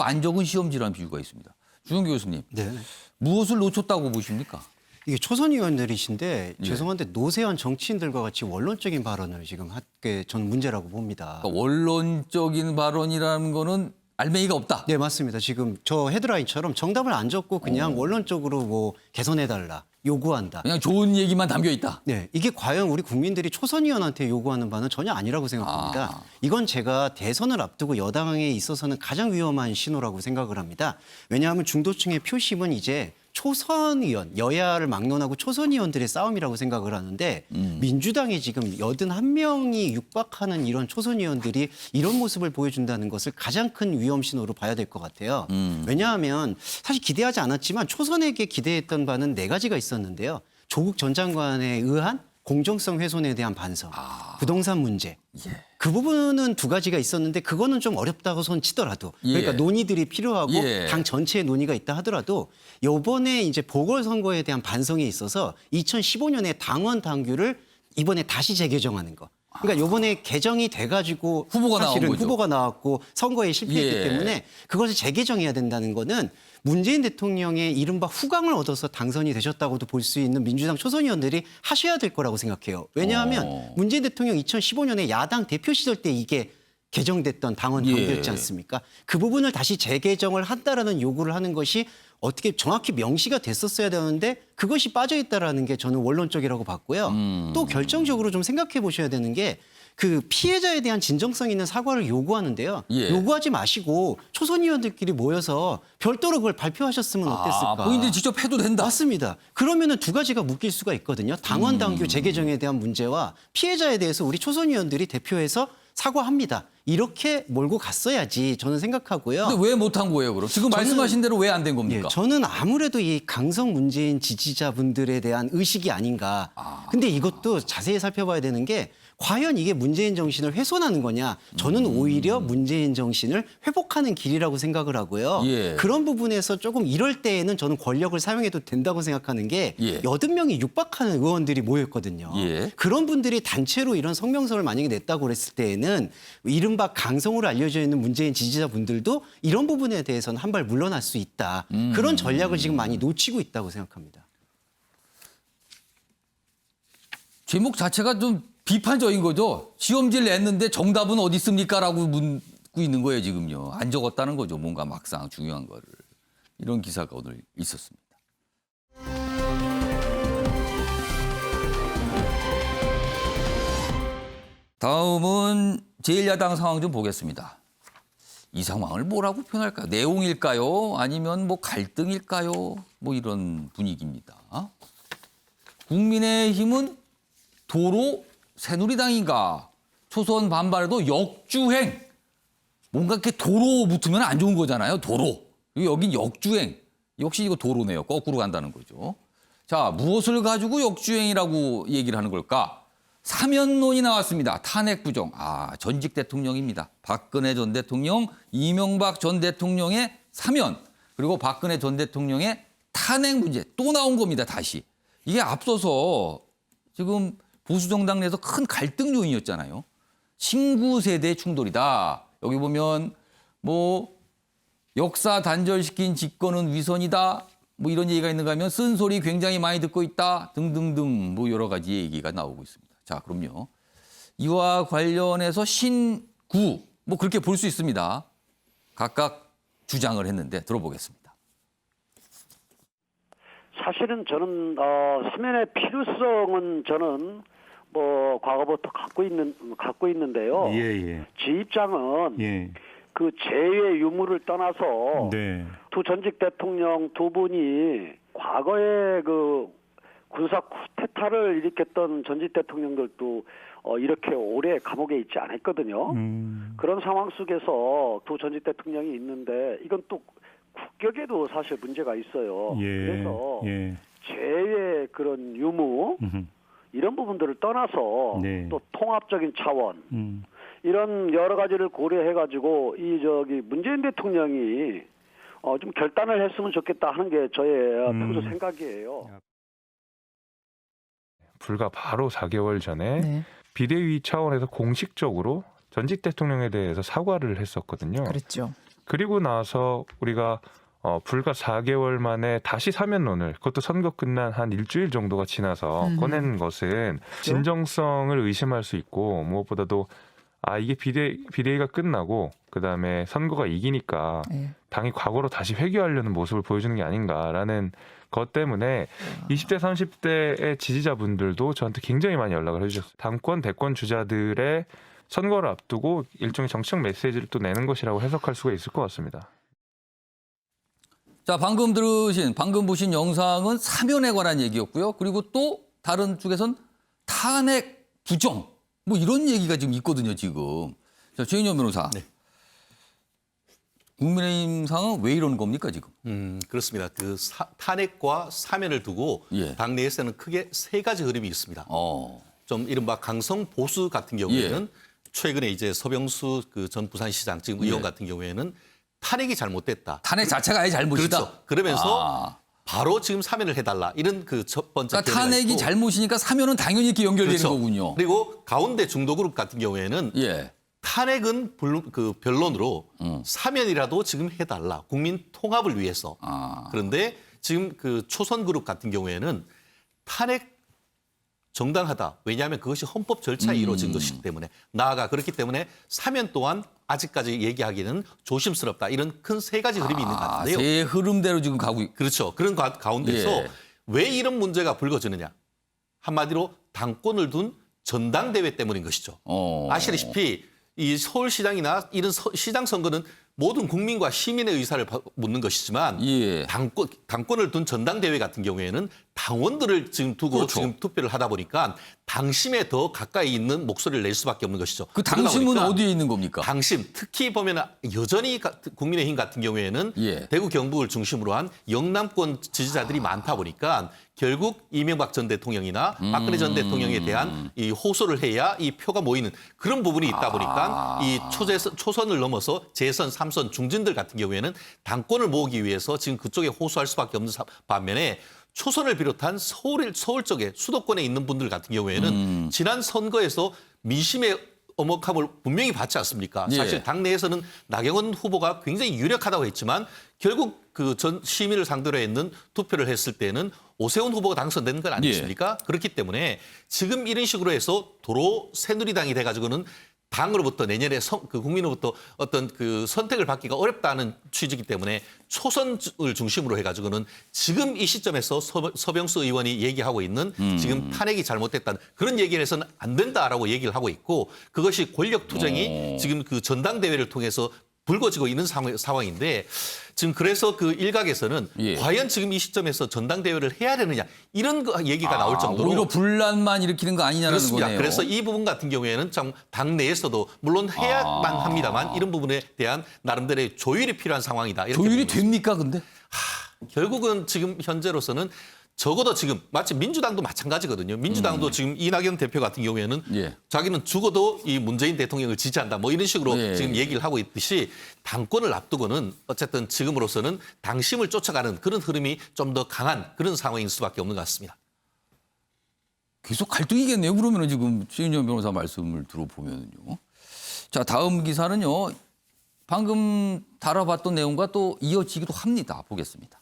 안 적은 시험지라는 비유가 있습니다. 주영규 교수님.
네.
무엇을 놓쳤다고 보십니까?
이게 초선 의원들이신데 죄송한데 노세현 정치인들과 같이 원론적인 발언을 지금 하게 저는 문제라고 봅니다.
그러니까 원론적인 발언이라는 거는 알맹이가 없다.
네, 맞습니다. 지금 저 헤드라인처럼 정답을 안 적고 그냥 원론적으로 뭐 개선해달라, 요구한다.
그냥 좋은 얘기만 담겨 있다.
네, 이게 과연 우리 국민들이 초선 의원한테 요구하는 바는 전혀 아니라고 생각합니다. 이건 제가 대선을 앞두고 여당에 있어서는 가장 위험한 신호라고 생각을 합니다. 왜냐하면 중도층의 표심은 이제 초선 의원, 여야를 막론하고 초선 의원들의 싸움이라고 생각을 하는데 민주당이 지금 81명이 육박하는 이런 초선 의원들이 이런 모습을 보여준다는 것을 가장 큰 위험 신호로 봐야 될 것 같아요. 왜냐하면 사실 기대하지 않았지만 초선에게 기대했던 바는 4가지가 있었는데요. 조국 전 장관에 의한 공정성 훼손에 대한 반성, 부동산 문제. 그 부분은 2가지가 있었는데 그거는 좀 어렵다고 손 치더라도 그러니까 논의들이 필요하고 당 전체의 논의가 있다 하더라도 이번에 이제 보궐선거에 대한 반성에 있어서 2015년에 당원 당규를 이번에 다시 재개정하는 거. 그러니까 이번에 개정이 돼가지고 후보가 나왔고 선거에 실패했기 때문에 그것을 재개정해야 된다는 거는 문재인 대통령의 이른바 후광을 얻어서 당선이 되셨다고도 볼 수 있는 민주당 초선 의원들이 하셔야 될 거라고 생각해요. 왜냐하면 문재인 대통령 2015년에 야당 대표 시절 때 이게 개정됐던 당원 당규였지 않습니까? 그 부분을 다시 재개정을 한다라는 요구를 하는 것이 어떻게 정확히 명시가 됐었어야 되는데 그것이 빠져있다라는 게 저는 원론적이라고 봤고요. 또 결정적으로 좀 생각해 보셔야 되는 게 그 피해자에 대한 진정성 있는 사과를 요구하는데요.
예.
요구하지 마시고 초선 의원들끼리 모여서 별도로 그걸 발표하셨으면 어땠을까?
본인들이 직접 해도 된다.
맞습니다. 그러면은 두 가지가 묶일 수가 있거든요. 당원 당규 재개정에 대한 문제와 피해자에 대해서 우리 초선 의원들이 대표해서 사과합니다. 이렇게 몰고 갔어야지 저는 생각하고요.
근데 왜 못한 거예요, 그럼? 지금 말씀하신 대로 왜 안 된 겁니까?
예, 저는 아무래도 이 강성 문재인 지지자분들에 대한 의식이 아닌가. 근데 이것도 자세히 살펴봐야 되는 게 과연 이게 문재인 정신을 훼손하는 거냐. 저는 오히려 문재인 정신을 회복하는 길이라고 생각을 하고요.
예.
그런 부분에서 조금 이럴 때에는 저는 권력을 사용해도 된다고 생각하는 게
예.
80명이 육박하는 의원들이 모였거든요.
예.
그런 분들이 단체로 이런 성명서를 만약에 냈다고 그랬을 때에는 이른바 강성으로 알려져 있는 문재인 지지자분들도 이런 부분에 대해서는 한 발 물러날 수 있다. 그런 전략을 지금 많이 놓치고 있다고 생각합니다.
제목 자체가 좀 비판적인 거죠. 시험지를 냈는데 정답은 어디 있습니까? 라고 묻고 있는 거예요, 지금요. 안 적었다는 거죠. 뭔가 막상 중요한 거를. 이런 기사가 오늘 있었습니다. 다음은 제1야당 상황 좀 보겠습니다. 이 상황을 뭐라고 표현할까요? 내용일까요? 아니면 뭐 갈등일까요? 뭐 이런 분위기입니다. 국민의힘은 도로 새누리당인가? 초선 반발에도 역주행. 뭔가 이렇게 도로 붙으면 안 좋은 거잖아요. 도로. 여긴 역주행. 역시 이거 도로네요. 거꾸로 간다는 거죠. 자, 무엇을 가지고 역주행이라고 얘기를 하는 걸까? 사면론이 나왔습니다. 탄핵 부정. 전직 대통령입니다. 박근혜 전 대통령, 이명박 전 대통령의 사면, 그리고 박근혜 전 대통령의 탄핵 문제 또 나온 겁니다. 다시. 이게 앞서서 지금 보수정당 내에서 큰 갈등 요인이었잖아요. 신구 세대 충돌이다. 여기 보면 뭐 역사 단절시킨 집권은 위선이다. 뭐 이런 얘기가 있는가 하면 쓴소리 굉장히 많이 듣고 있다. 등등등 뭐 여러 가지 얘기가 나오고 있습니다. 자, 그럼요. 이와 관련해서 신구 뭐 그렇게 볼 수 있습니다. 각각 주장을 했는데 들어보겠습니다.
사실은 저는 사면의 필요성은 저는 뭐 과거부터 갖고 있는데요.
예.
제 입장은
예.
그 재의 유무를 떠나서
네.
두 전직 대통령 두 분이 과거에 그 군사 쿠데타를 일으켰던 전직 대통령들도 이렇게 오래 감옥에 있지 않았거든요. 그런 상황 속에서 두 전직 대통령이 있는데 이건 또 국격에도 사실 문제가 있어요. 그래서 재의 그런 유무 이런 부분들을 떠나서 또 통합적인 차원 이런 여러 가지를 고려해가지고 문재인 대통령이 좀 결단을 했으면 좋겠다 하는 게 저의 평소 생각이에요.
불과 바로 4개월 전에 비대위 차원에서 공식적으로 전직 대통령에 대해서 사과를 했었거든요.
그랬죠.
그리고 나서 우리가 불과 4개월 만에 다시 사면론을, 그것도 선거 끝난 한 일주일 정도가 지나서 꺼낸 것은 진정성을 의심할 수 있고, 무엇보다도 이게 비대위가 끝나고 그다음에 선거가 이기니까 당이 과거로 다시 회귀하려는 모습을 보여주는 게 아닌가라는 것 때문에 20대 30대의 지지자분들도 저한테 굉장히 많이 연락을 해주셨어요. 당권 대권 주자들의 선거를 앞두고 일종의 정치적 메시지를 또 내는 것이라고 해석할 수가 있을 것 같습니다.
자, 방금 보신 영상은 사면에 관한 얘기였고요. 그리고 또 다른 쪽에선 탄핵 부정 뭐 이런 얘기가 지금 있거든요, 지금. 자, 최인영 변호사.
네.
국민의힘 상황은 왜 이러는 겁니까, 지금?
그렇습니다. 탄핵과 사면을 두고 당내에서는 크게 세 가지 흐름이 있습니다. 좀 이른바 강성 보수 같은 경우에는 최근에 이제 서병수 전 부산시장 지금 의원 같은 경우에는 탄핵이 잘못됐다.
탄핵 자체가 아예 잘못이다.
그렇죠. 그러면서 바로 지금 사면을 해달라. 이런 그 첫 번째.
그러니까 탄핵이
있고.
잘못이니까 사면은 당연히 이렇게 연결되는
그렇죠.
거군요.
그리고 가운데 중도그룹 같은 경우에는 탄핵은 변론으로 사면이라도 지금 해달라. 국민 통합을 위해서. 그런데 지금 그 초선 그룹 같은 경우에는 탄핵 정당하다. 왜냐하면 그것이 헌법 절차에 이루어진 것이기 때문에 나아가 그렇기 때문에 사면 또한 아직까지 얘기하기는 조심스럽다. 이런 큰 세 가지 흐름이 있는 것 같은데요.
새 흐름대로 지금 가고
그렇죠. 그런 가운데서
예.
왜 이런 문제가 불거지느냐. 한마디로 당권을 둔 전당대회 때문인 것이죠. 아시다시피 이 서울시장이나 이런 시장 선거는 모든 국민과 시민의 의사를 묻는 것이지만
예.
당권을 둔 전당대회 같은 경우에는 당원들을 지금 두고
그렇죠.
지금 투표를 하다 보니까 당심에 더 가까이 있는 목소리를 낼 수밖에 없는 것이죠.
그
그러다
당심은
보니까
어디에 있는 겁니까?
당심, 특히 보면 여전히 국민의힘 같은 경우에는
예.
대구 경북을 중심으로 한 영남권 지지자들이 많다 보니까 결국 이명박 전 대통령이나 박근혜 전 대통령에 대한 이 호소를 해야 이 표가 모이는 그런 부분이 있다 보니까 이 초선을 넘어서 재선, 삼선, 중진들 같은 경우에는 당권을 모으기 위해서 지금 그쪽에 호소할 수밖에 없는 반면에 초선을 비롯한 서울 쪽에 수도권에 있는 분들 같은 경우에는 지난 선거에서 민심의 엄혹함을 분명히 봤지 않습니까?
예.
사실 당내에서는 나경원 후보가 굉장히 유력하다고 했지만 결국 그 전 시민을 상대로 했는 투표를 했을 때는 오세훈 후보가 당선된 건 아니겠습니까? 그렇기 때문에 지금 이런 식으로 해서 도로 새누리당이 돼가지고는 당으로부터 내년에 그 국민으로부터 어떤 그 선택을 받기가 어렵다는 취지이기 때문에 초선을 중심으로 해가지고는 지금 이 시점에서 서병수 의원이 얘기하고 있는 지금 탄핵이 잘못됐다는 그런 얘기를 해서는 안 된다라고 얘기를 하고 있고 그것이 권력 투쟁이 지금 그 전당대회를 통해서 불거지고 있는 상황인데 지금 그래서 그 일각에서는
예.
과연 지금 이 시점에서 전당대회를 해야 되느냐 이런 얘기가 나올 정도로
오히려 분란만 일으키는 거 아니냐는
그렇습니다.
거네요.
그래서 이 부분 같은 경우에는 참 당내에서도 물론 해야만 합니다만 이런 부분에 대한 나름대로의 조율이 필요한 상황이다. 이렇게
조율이
보고 있습니다.
됩니까 근데?
결국은 지금 현재로서는 적어도 지금 마치 민주당도 마찬가지거든요. 민주당도 지금 이낙연 대표 같은 경우에는
예.
자기는 죽어도 이 문재인 대통령을 지지한다. 뭐 이런 식으로
예.
지금 얘기를 하고 있듯이 당권을 앞두고는 어쨌든 지금으로서는 당심을 쫓아가는 그런 흐름이 좀 더 강한 그런 상황일 수밖에 없는 것 같습니다.
계속 갈등이겠네요. 그러면은 지금 최윤정 변호사 말씀을 들어보면요. 자, 다음 기사는요. 방금 다뤄봤던 내용과 또 이어지기도 합니다. 보겠습니다.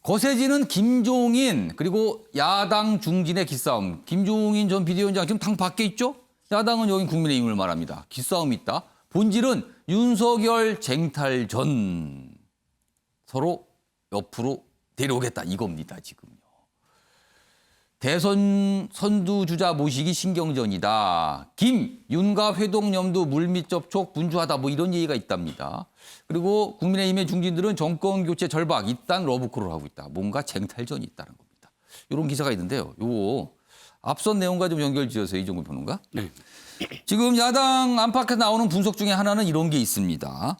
거세지는 김종인 그리고 야당 중진의 기싸움. 김종인 전 비대위원장 지금 당 밖에 있죠? 야당은 여긴 국민의힘을 말합니다. 기싸움이 있다. 본질은 윤석열 쟁탈 전 서로 옆으로 데려오겠다 이겁니다. 지금요. 대선 선두주자 모시기 신경전이다. 김, 윤과 회동염두 물밑 접촉 분주하다 뭐 이런 얘기가 있답니다. 그리고 국민의힘의 중진들은 정권 교체 절박, 이딴 러브콜을 하고 있다. 뭔가 쟁탈전이 있다는 겁니다. 이런 기사가 있는데요. 요거 앞선 내용과 좀 연결지어서 이종근 평론가.
네.
지금 야당 안팎에서 나오는 분석 중에 하나는 이런 게 있습니다.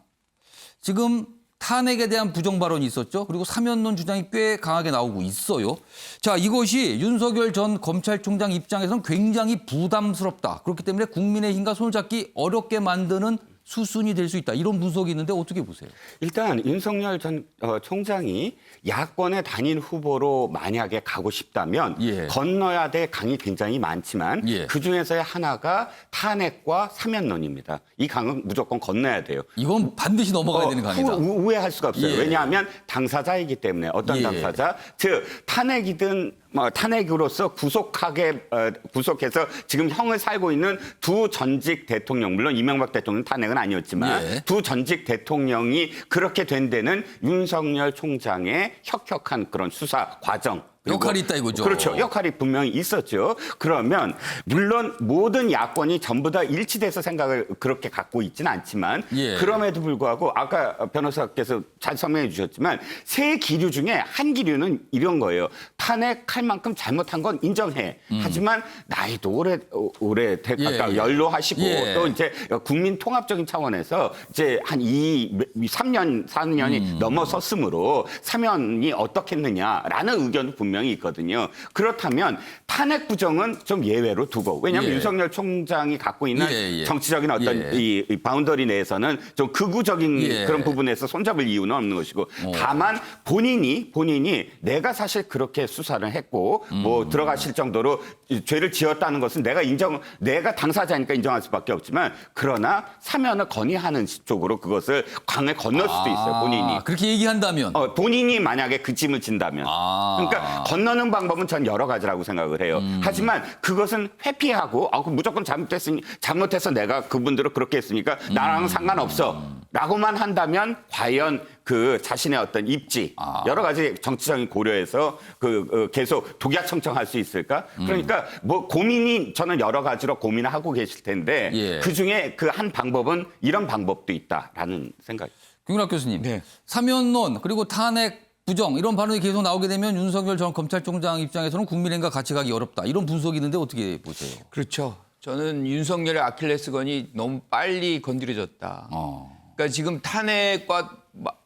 지금 탄핵에 대한 부정 발언이 있었죠. 그리고 사면론 주장이 꽤 강하게 나오고 있어요. 자, 이것이 윤석열 전 검찰총장 입장에서는 굉장히 부담스럽다. 그렇기 때문에 국민의힘과 손을 잡기 어렵게 만드는 수순이 될 수 있다. 이런 분석이 있는데 어떻게 보세요?
일단 윤석열 전 총장이 야권의 단일 후보로 만약에 가고 싶다면
예.
건너야 될 강이 굉장히 많지만
예.
그중에서의 하나가 탄핵과 사면론입니다. 이 강은 무조건 건너야 돼요.
이건 반드시 넘어가야 되는 강이다.
우회할 수가 없어요.
예.
왜냐하면 당사자이기 때문에 어떤
예.
당사자, 즉 탄핵이든 탄핵으로서 구속해서 지금 형을 살고 있는 두 전직 대통령, 물론 이명박 대통령 탄핵은 아니었지만
예.
두 전직 대통령이 그렇게 된 데는 윤석열 총장의 혁혁한 그런 수사 과정. 그리고
역할이 있다 이거죠.
그렇죠. 역할이 분명히 있었죠. 그러면 물론 모든 야권이 전부 다 일치돼서 생각을 그렇게 갖고 있지는 않지만
예.
그럼에도 불구하고 아까 변호사께서 잘 설명해 주셨지만 세 기류 중에 한 기류는 이런 거예요. 탄핵할 만큼 잘못한 건 인정해. 하지만 나이도 오래
예.
연로하시고
예.
또 이제 국민 통합적인 차원에서 이제 한 3년, 4년이 넘어섰으므로 사면이 어떻겠느냐라는 의견도 분명히 있거든요. 그렇다면 탄핵 부정은 좀 예외로 두고 왜냐하면
예.
윤석열 총장이 갖고 있는
예.
정치적인 어떤
예.
이 바운더리 내에서는 좀 극우적인
예.
그런 부분에서 손잡을 이유는 없는 것이고 다만 본인이 내가 사실 그렇게 수사를 했고 뭐 들어가실 정도로 죄를 지었다는 것은 내가 당사자니까 인정할 수밖에 없지만 그러나 사면을 건의하는 쪽으로 그것을 강을 건널 수도 있어요. 본인이.
그렇게 얘기한다면.
본인이 만약에 그 짐을 진다면. 그러니까 건너는 방법은 전 여러 가지라고 생각을 해요. 하지만 그것은 회피하고 무조건 잘못해서 내가 그분들을 그렇게 했으니까 나랑 상관없어라고만 한다면 과연 그 자신의 어떤 입지 여러 가지 정치적인 고려에서 계속 독야청청할 수 있을까? 그러니까 뭐 고민이 저는 여러 가지로 고민을 하고 계실 텐데
예.
그 중에 그 한 방법은 이런 방법도 있다라는 생각.
김윤학 교수님,
네.
사면론 그리고 탄핵 부정 이런 발언이 계속 나오게 되면 윤석열 전 검찰총장 입장에서는 국민의힘과 같이 가기 어렵다 이런 분석이 있는데 어떻게 보세요?
그렇죠. 저는 윤석열의 아킬레스건이 너무 빨리 건드려졌다. 그러니까 지금 탄핵과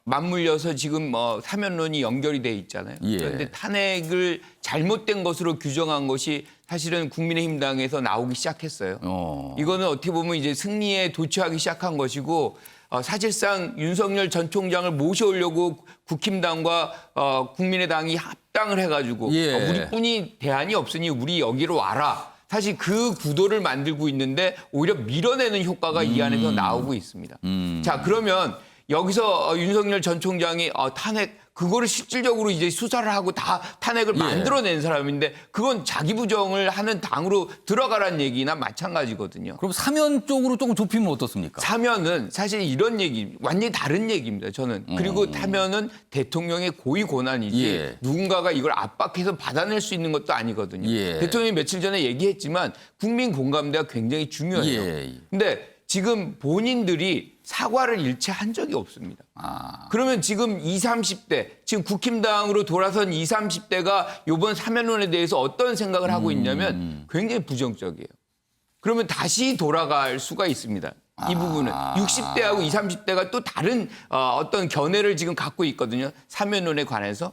맞물려서 지금 사면론이 연결이 돼 있잖아요.
예.
그런데 탄핵을 잘못된 것으로 규정한 것이 사실은 국민의힘당에서 나오기 시작했어요. 이거는 어떻게 보면 이제 승리에 도취하기 시작한 것이고 사실상 윤석열 전 총장을 모셔오려고 국힘당과 국민의당이 합당을 해가지고
예.
우리뿐이 대안이 없으니 우리 여기로 와라. 사실 그 구도를 만들고 있는데 오히려 밀어내는 효과가 이 안에서 나오고 있습니다. 자, 그러면 여기서 윤석열 전 총장이 탄핵 그거를 실질적으로 이제 수사를 하고 다 탄핵을
예.
만들어낸 사람인데 그건 자기 부정을 하는 당으로 들어가란 얘기나 마찬가지거든요.
그럼 사면 쪽으로 조금 좁히면 어떻습니까?
사면은 사실 이런 얘기 완전히 다른 얘기입니다. 저는. 그리고 사면은 대통령의 고위 권한이지
예.
누군가가 이걸 압박해서 받아낼 수 있는 것도 아니거든요.
예.
대통령이 며칠 전에 얘기했지만 국민 공감대가 굉장히 중요해요.
예.
근데 지금 본인들이 사과를 일체 한 적이 없습니다. 그러면 지금 20, 30대, 지금 국힘당으로 돌아선 20, 30대가 이번 사면론에 대해서 어떤 생각을 하고 있냐면 굉장히 부정적이에요. 그러면 다시 돌아갈 수가 있습니다. 이 부분은 60대하고 20, 30대가 또 다른 어떤 견해를 지금 갖고 있거든요. 사면론에 관해서.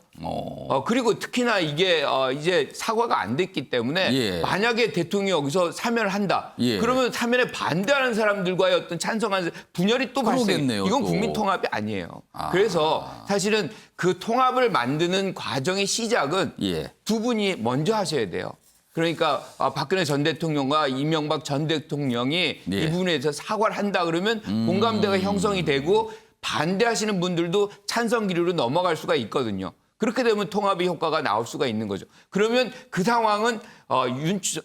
그리고 특히나 이게 이제 사과가 안 됐기 때문에
예.
만약에 대통령이 여기서 사면을 한다.
예.
그러면 사면에 반대하는 사람들과의 어떤 찬성하는 분열이 또 발생해요.
그러겠네요,
이건
또.
국민 통합이 아니에요. 그래서 사실은 그 통합을 만드는 과정의 시작은
예.
두 분이 먼저 하셔야 돼요. 그러니까 박근혜 전 대통령과 이명박 전 대통령이
예.
이 부분에 대해서 사과를 한다 그러면 공감대가 형성이 되고 반대하시는 분들도 찬성 기류로 넘어갈 수가 있거든요. 그렇게 되면 통합의 효과가 나올 수가 있는 거죠. 그러면 그 상황은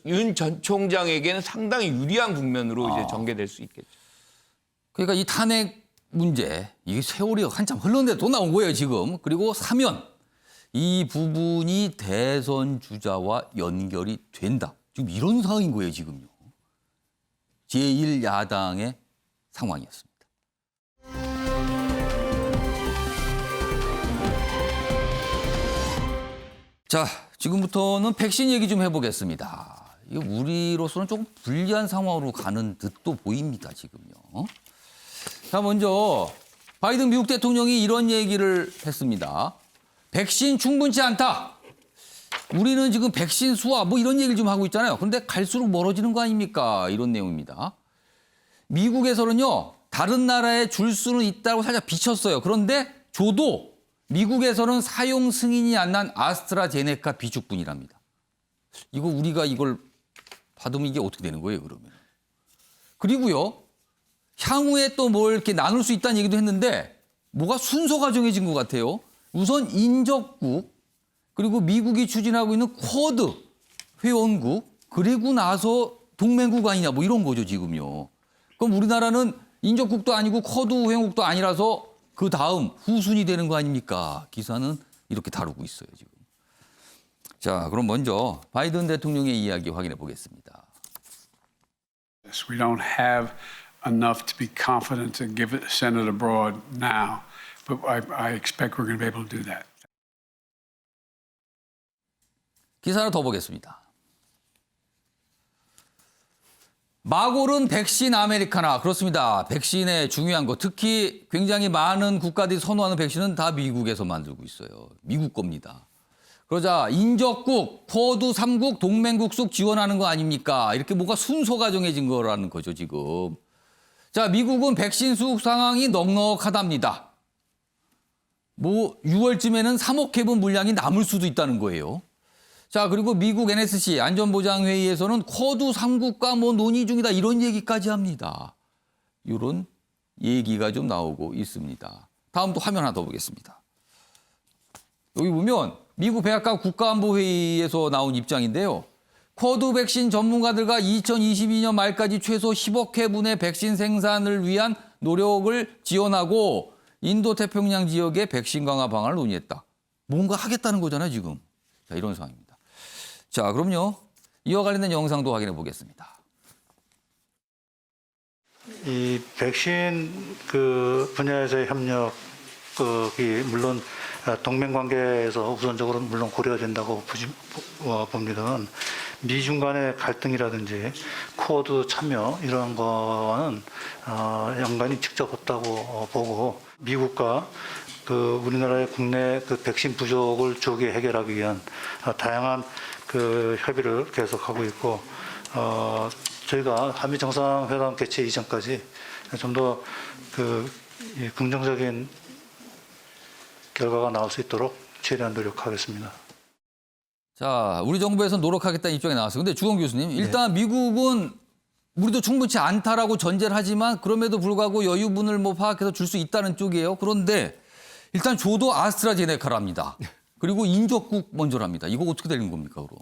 윤 전 총장에게는 상당히 유리한 국면으로 이제 전개될 수 있겠죠.
그러니까 이 탄핵 문제, 이게 세월이 한참 흘렀는데 또 나온 거예요, 지금. 그리고 사면. 이 부분이 대선 주자와 연결이 된다. 지금 이런 상황인 거예요, 지금요. 제1야당의 상황이었습니다. 자, 지금부터는 백신 얘기 좀 해보겠습니다. 이거 우리로서는 조금 불리한 상황으로 가는 듯도 보입니다, 지금요. 자, 먼저 바이든 미국 대통령이 이런 얘기를 했습니다. 백신 충분치 않다. 우리는 지금 백신 수화 뭐 이런 얘기를 좀 하고 있잖아요. 그런데 갈수록 멀어지는 거 아닙니까? 이런 내용입니다. 미국에서는요. 다른 나라에 줄 수는 있다고 살짝 비쳤어요. 그런데 줘도 미국에서는 사용 승인이 안 난 아스트라제네카 비축분이랍니다. 이거 우리가 이걸 받으면 이게 어떻게 되는 거예요, 그러면? 그리고요. 향후에 또 뭘 이렇게 나눌 수 있다는 얘기도 했는데 뭐가 순서가 정해진 것 같아요. 우선 인접국, 그리고 미국이 추진하고 있는 쿼드 회원국, 그리고 나서 동맹국 아니냐 뭐 이런 거죠, 지금요. 그럼 우리나라는 인접국도 아니고 쿼드 회원국도 아니라서 그 다음 후순위 되는 거 아닙니까? 기사는 이렇게 다루고 있어요, 지금. 자, 그럼 먼저 바이든 대통령의 이야기 확인해 보겠습니다.
We don't have enough to be confident to give it send it abroad now, but I expect we're going to be able to do that.
기사 하나 더 보겠습니다. 마골은 백신 아메리카나. 그렇습니다. 백신의 중요한 거, 특히 굉장히 많은 국가들이 선호하는 백신은 다 미국에서 만들고 있어요. 미국 겁니다. 그러자 인접국, 쿼드 3국, 동맹국 속 지원하는 거 아닙니까? 이렇게 뭔가 순서가 정해진 거라는 거죠, 지금. 자, 미국은 백신 수급 상황이 넉넉하답니다. 뭐 6월쯤에는 3억 회분 물량이 남을 수도 있다는 거예요. 자, 그리고 미국 NSC 안전보장회의에서는 쿼드 3국과 뭐 논의 중이다 이런 얘기까지 합니다. 이런 얘기가 좀 나오고 있습니다. 다음 또 화면 하나 더 보겠습니다. 여기 보면 미국 백악관 국가안보회의에서 나온 입장인데요. 쿼드 백신 전문가들과 2022년 말까지 최소 10억 회분의 백신 생산을 위한 노력을 지원하고 인도 태평양 지역의 백신 강화 방안을 논의했다. 뭔가 하겠다는 거잖아요, 지금. 자, 이런 상황입니다. 자, 그럼요. 이와 관련된 영상도 확인해 보겠습니다.
이 백신 그 분야에서의 협력이 물론 동맹 관계에서 우선적으로 물론 고려가 된다고 봅니다. 미중 간의 갈등이라든지 쿼드 참여 이런 거와는 연관이 직접 없다고 보고 미국과 그 우리나라의 국내 그 백신 부족을 조기 해결하기 위한 다양한 그 협의를 계속하고 있고 저희가 한미 정상회담 개최 이전까지 좀 더 그 긍정적인 결과가 나올 수 있도록 최대한 노력하겠습니다.
자, 우리 정부에서 노력하겠다는 입장이 나왔어요. 근데 주건 교수님, 일단 미국은 우리도 충분치 않다라고 전제를 하지만 그럼에도 불구하고 여유분을 뭐 파악해서 줄 수 있다는 쪽이에요. 그런데 일단 조도 아스트라제네카랍니다. 그리고 인접국 먼저랍니다. 이거 어떻게 되는 겁니까, 그럼?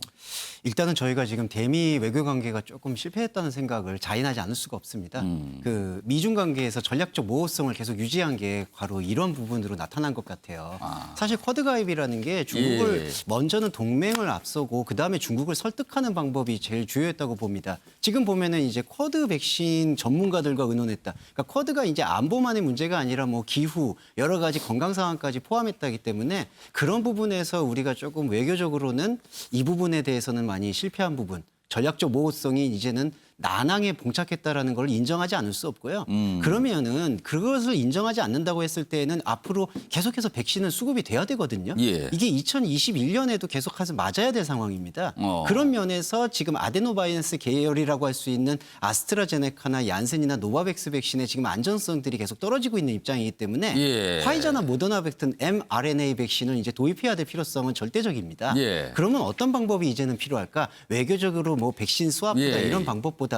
일단은 저희가 지금 대미 외교 관계가 조금 실패했다는 생각을 자인하지 않을 수가 없습니다. 그 미중 관계에서 전략적 모호성을 계속 유지한 게 바로 이런 부분으로 나타난 것 같아요. 사실 쿼드 가입이라는 게 중국을 먼저는 동맹을 앞서고 그다음에 중국을 설득하는 방법이 제일 주요했다고 봅니다. 지금 보면은 이제 쿼드 백신 전문가들과 의논했다. 그러니까 쿼드가 이제 안보만의 문제가 아니라 뭐 기후 여러 가지 건강 상황까지 포함했다기 때문에 그런 부분에서 우리가 조금 외교적으로는 이 부분에 대해서는 많이 실패한 부분, 전략적 모호성이 이제는 난항에 봉착했다라는 걸 인정하지 않을 수 없고요. 그러면은 그것을 인정하지 않는다고 했을 때에는 앞으로 계속해서 백신은 수급이 돼야 되거든요. 이게 2021년에도 계속해서 맞아야 될 상황입니다. 그런 면에서 지금 아데노바이러스 계열이라고 할 수 있는 아스트라제네카나 얀센이나 노바백스 백신의 지금 안전성들이 계속 떨어지고 있는 입장이기 때문에 화이자나 모더나 같은 mRNA 백신을 이제 도입해야 될 필요성은 절대적입니다. 그러면 어떤 방법이 이제는 필요할까? 외교적으로 뭐 백신 수합보다 이런 방법보다는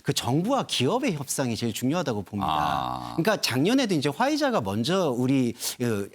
그 정부와 기업의 협상이 제일 중요하다고 봅니다. 그러니까 작년에도 이제 화이자가 먼저 우리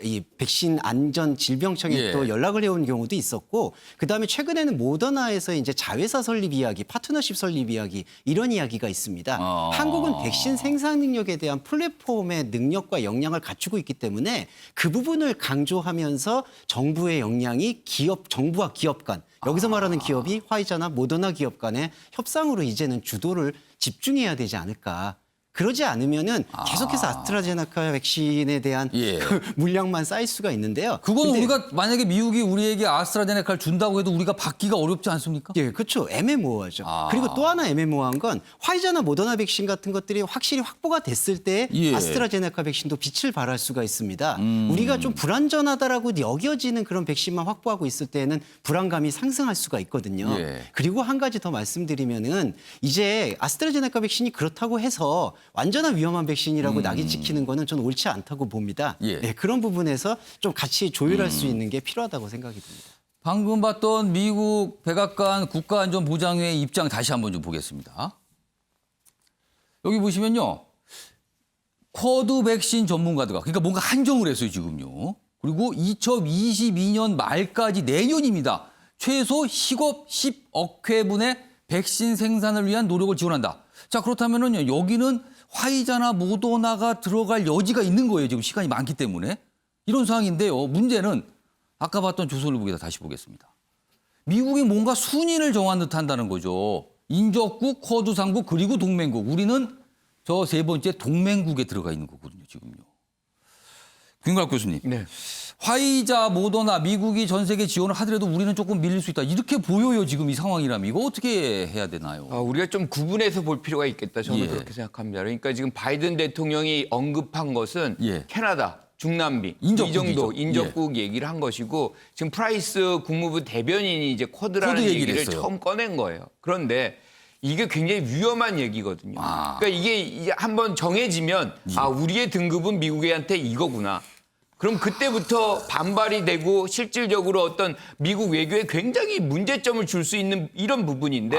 이 백신 안전 질병청에 또 연락을 해온 경우도 있었고, 그 다음에 최근에는 모더나에서 이제 자회사 설립 이야기, 파트너십 설립 이야기 이런 이야기가 있습니다. 한국은 백신 생산 능력에 대한 플랫폼의 능력과 역량을 갖추고 있기 때문에 그 부분을 강조하면서 정부의 역량이 정부와 기업 간 여기서 말하는 기업이 화이자나 모더나 기업 간의 협상으로 이제는 주도를 집중해야 되지 않을까. 그러지 않으면은 계속해서 아스트라제네카 백신에 대한 그 물량만 쌓일 수가 있는데요.
그건 우리가 만약에 미국이 우리에게 아스트라제네카를 준다고 해도 우리가 받기가 어렵지 않습니까?
예, 그렇죠. 애매모호하죠. 그리고 또 하나 애매모호한 건 화이자나 모더나 백신 같은 것들이 확실히 확보가 됐을 때 아스트라제네카 백신도 빛을 발할 수가 있습니다. 우리가 좀 불안전하다라고 여겨지는 그런 백신만 확보하고 있을 때는 불안감이 상승할 수가 있거든요. 그리고 한 가지 더 말씀드리면은 이제 아스트라제네카 백신이 그렇다고 해서 완전한 위험한 백신이라고 낙인 찍히는 거는 저는 옳지 않다고 봅니다. 그런 부분에서 좀 같이 조율할 수 있는 게 필요하다고 생각이 듭니다.
방금 봤던 미국 백악관 국가안전보장회의 입장 다시 한번 좀 보겠습니다. 여기 보시면요. 쿼드 백신 전문가들과 그러니까 뭔가 한정을 했어요, 지금요. 그리고 2022년 말까지 내년입니다. 최소 10억 회분의 백신 생산을 위한 노력을 지원한다. 자, 그렇다면은 여기는 화이자나 모더나가 들어갈 여지가 있는 거예요. 지금 시간이 많기 때문에. 이런 상황인데요. 문제는 아까 봤던 조선일보기사 다시 보겠습니다. 미국이 뭔가 순위를 정한 듯 한다는 거죠. 인접국, 쿼드 상국, 그리고 동맹국. 우리는 저 세 번째 동맹국에 들어가 있는 거거든요, 지금요. 김광학 교수님. 화이자, 모더나, 미국이 전 세계 지원을 하더라도 우리는 조금 밀릴 수 있다. 이렇게 보여요, 지금 이 상황이라면. 이거 어떻게 해야 되나요?
우리가 좀 구분해서 볼 필요가 있겠다. 저는 그렇게 생각합니다. 그러니까 지금 바이든 대통령이 언급한 것은 캐나다, 중남미 이 정도 인접국 얘기를 한 것이고 지금 프라이스 국무부 대변인이 이제 쿼드라는 얘기를 처음 꺼낸 거예요. 그런데 이게 굉장히 위험한 얘기거든요. 그러니까 이게 한번 정해지면 우리의 등급은 미국한테 이거구나. 그럼 그때부터 반발이 되고 실질적으로 어떤 미국 외교에 굉장히 문제점을 줄 수 있는 이런 부분인데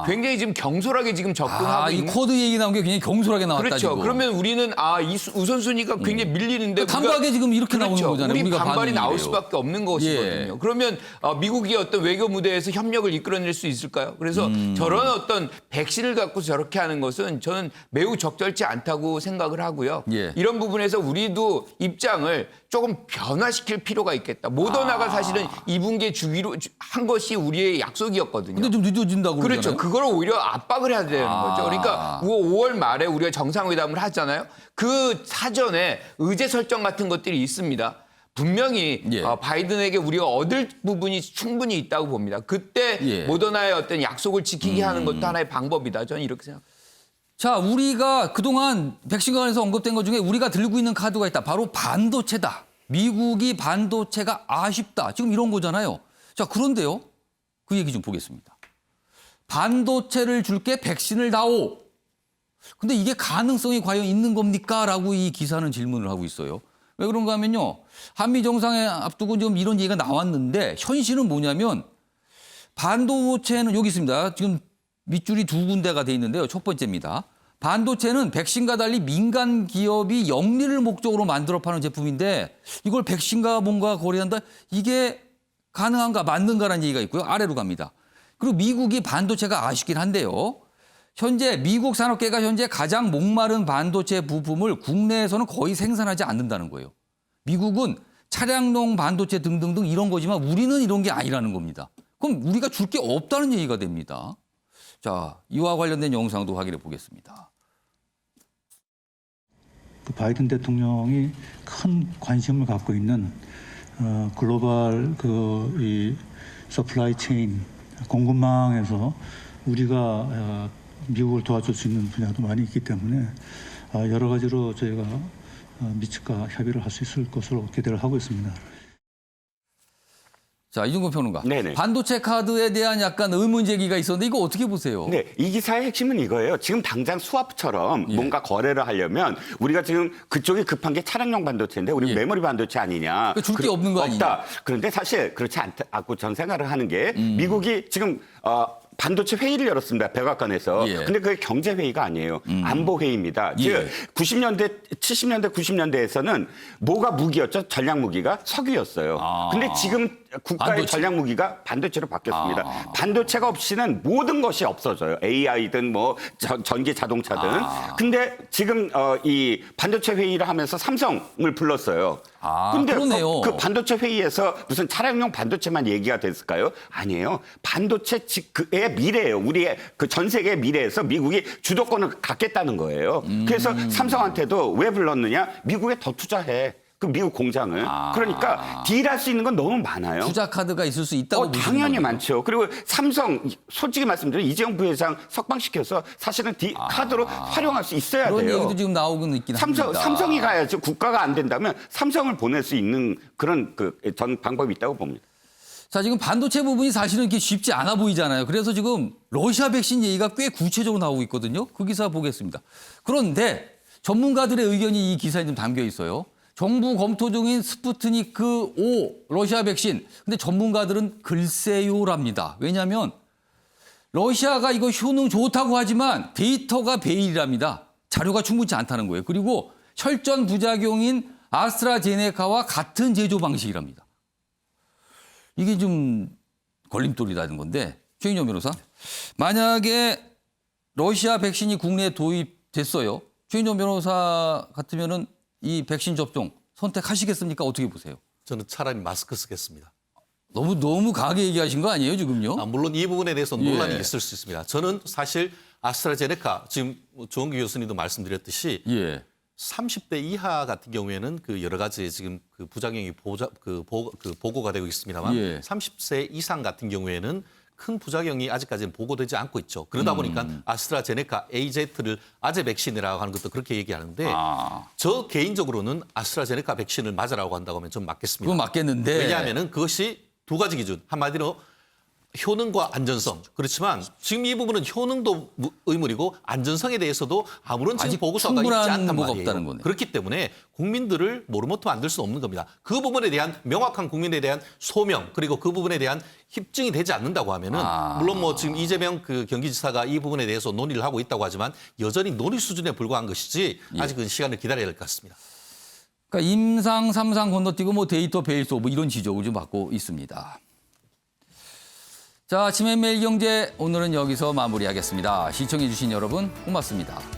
굉장히 지금 경솔하게 지금 접근하고
이
있는.
코드 얘기 나온 게 굉장히 경솔하게 나왔다.
그렇죠.
지금.
그러면 우리는 이 우선순위가 굉장히 밀리는데
단박에 지금 이렇게 나오는 거잖아요.
우리
우리가
반발이 나올
반응이래요.
수밖에 없는 것이거든요.
예.
그러면 미국이 어떤 외교 무대에서 협력을 이끌어낼 수 있을까요? 그래서 저런 어떤 백신을 갖고 저렇게 하는 것은 저는 매우 적절치 않다고 생각을 하고요.
예.
이런 부분에서 우리도 입장을 조금 변화시킬 필요가 있겠다. 모더나가 사실은 2분기에 주기로 한 것이 우리의 약속이었거든요.
근데 좀 늦어진다고
그렇죠.
그러잖아요.
그걸 오히려 압박을 해야 되는 거죠. 그러니까 5월 말에 우리가 정상회담을 하잖아요. 그 사전에 의제 설정 같은 것들이 있습니다. 분명히 바이든에게 우리가 얻을 부분이 충분히 있다고 봅니다. 그때 모더나의 어떤 약속을 지키게 하는 것도 하나의 방법이다. 저는 이렇게 생각합니다.
자, 우리가 그동안 백신 관련해서 언급된 것 중에 우리가 들고 있는 카드가 있다. 바로 반도체다. 미국이 반도체가 아쉽다. 지금 이런 거잖아요. 자, 그런데요. 그 얘기 좀 보겠습니다. 반도체를 줄게 백신을 다오. 근데 이게 가능성이 과연 있는 겁니까? 라고 이 기사는 질문을 하고 있어요. 왜 그런가 하면요. 한미 정상회 앞두고 좀 이런 얘기가 나왔는데 현실은 뭐냐면 반도체는 여기 있습니다. 지금 밑줄이 2군데가 돼 있는데요. 첫 번째입니다. 반도체는 백신과 달리 민간 기업이 영리를 목적으로 만들어 파는 제품인데 이걸 백신과 뭔가 거래한다? 이게 가능한가 맞는가라는 얘기가 있고요. 아래로 갑니다. 그리고 미국이 반도체가 아쉽긴 한데요. 현재 미국 산업계가 현재 가장 목마른 반도체 부품을 국내에서는 거의 생산하지 않는다는 거예요. 미국은 차량용 반도체 등등등 이런 거지만 우리는 이런 게 아니라는 겁니다. 그럼 우리가 줄 게 없다는 얘기가 됩니다. 자, 이와 관련된 영상도 확인해 보겠습니다.
그 바이든 대통령이 큰 관심을 갖고 있는 글로벌 이 서플라이 체인 공급망에서 우리가 미국을 도와줄 수 있는 분야도 많이 있기 때문에 여러 가지로 저희가 미측과 협의를 할 수 있을 것으로 기대를 하고 있습니다.
자, 이종건 평론가.
네네.
반도체 카드에 대한 약간 의문 제기가 있었는데 이거 어떻게 보세요?
네, 이 기사의 핵심은 이거예요. 지금 당장 수압처럼 뭔가 거래를 하려면 우리가 지금 그쪽이 급한 게 차량용 반도체인데 우리 메모리 반도체 아니냐.
줄 게 없는 거 아니냐.
없다. 그런데 사실 그렇지 않고 전 생각을 하는 게 미국이 지금 반도체 회의를 열었습니다. 백악관에서. 근데 그게 경제 회의가 아니에요. 안보 회의입니다. 즉 90년대, 70년대, 90년대에서는 뭐가 무기였죠? 전략 무기가 석유였어요. 근데 지금 국가의
반도체.
전략 무기가 반도체로 바뀌었습니다. 반도체가 없이는 모든 것이 없어져요. AI든 뭐 전기 자동차든. 근데 지금 이 반도체 회의를 하면서 삼성을 불렀어요. 근데
그러네요.
그 반도체 회의에서 무슨 차량용 반도체만 얘기가 됐을까요? 아니에요. 반도체 그의 미래예요. 우리의 그 전 세계의 미래에서 미국이 주도권을 갖겠다는 거예요. 그래서 삼성한테도 왜 불렀느냐? 미국에 더 투자해. 그 미국 공장을. 그러니까 딜할 수 있는 건 너무 많아요.
투자 카드가 있을 수 있다고 보시는
당연히
거네요.
많죠. 그리고 삼성 솔직히 말씀드리면 이재용 부회장 석방시켜서 사실은 카드로 활용할 수 있어야
그런
돼요.
얘기도 지금 나오고 있긴 합니다.
삼성이 가야죠. 국가가 안 된다면 삼성을 보낼 수 있는 그런 전 방법이 있다고 봅니다.
자, 지금 반도체 부분이 사실은 이렇게 쉽지 않아 보이잖아요. 그래서 지금 러시아 백신 얘기가 꽤 구체적으로 나오고 있거든요. 그 기사 보겠습니다. 그런데 전문가들의 의견이 이 기사에 좀 담겨 있어요. 정부 검토 중인 스푸트니크 5 러시아 백신. 근데 전문가들은 글쎄요랍니다. 왜냐하면 러시아가 이거 효능 좋다고 하지만 데이터가 베일이랍니다. 자료가 충분치 않다는 거예요. 그리고 혈전 부작용인 아스트라제네카와 같은 제조 방식이랍니다. 이게 좀 걸림돌이라는 건데 최인영 변호사, 만약에 러시아 백신이 국내에 도입됐어요. 최인영 변호사 같으면은 이 백신 접종 선택하시겠습니까? 어떻게 보세요?
저는 차라리 마스크 쓰겠습니다.
너무 강하게 얘기하신 거 아니에요, 지금요?
물론 이 부분에 대해서 논란이 있을 수 있습니다. 저는 사실 아스트라제네카 지금 조은기 교수님도 말씀드렸듯이 30대 이하 같은 경우에는 그 여러 가지 지금 그 부작용이 보고가 되고 있습니다만 30세 이상 같은 경우에는 큰 부작용이 아직까지는 보고되지 않고 있죠. 그러다 보니까 아스트라제네카 AZ를 아제 백신이라고 하는 것도 그렇게 얘기하는데 저 개인적으로는 아스트라제네카 백신을 맞으라고 한다고 하면 좀 맞겠습니다.
그건 맞겠는데.
왜냐하면 그것이 두 가지 기준. 한마디로 효능과 안전성. 그렇지만 지금 이 부분은 효능도 의문이고 안전성에 대해서도 아무런 지금
아직
보고서가 있지
충분한
않단
정보가
말이에요.
없다는 거네요.
그렇기 때문에 국민들을 모르모토 만들 수는 없는 겁니다. 그 부분에 대한 명확한 국민에 대한 소명 그리고 그 부분에 대한 입증이 되지 않는다고 하면은 물론 뭐 지금 이재명 그 경기지사가 이 부분에 대해서 논의를 하고 있다고 하지만 여전히 논의 수준에 불과한 것이지 아직은 시간을 기다려야 될 것 같습니다.
그러니까 임상, 3상 건너뛰고 뭐 데이터베이스 뭐 이런 지적을 좀 받고 있습니다. 자, 아침의 매일경제 오늘은 여기서 마무리하겠습니다. 시청해주신 여러분 고맙습니다.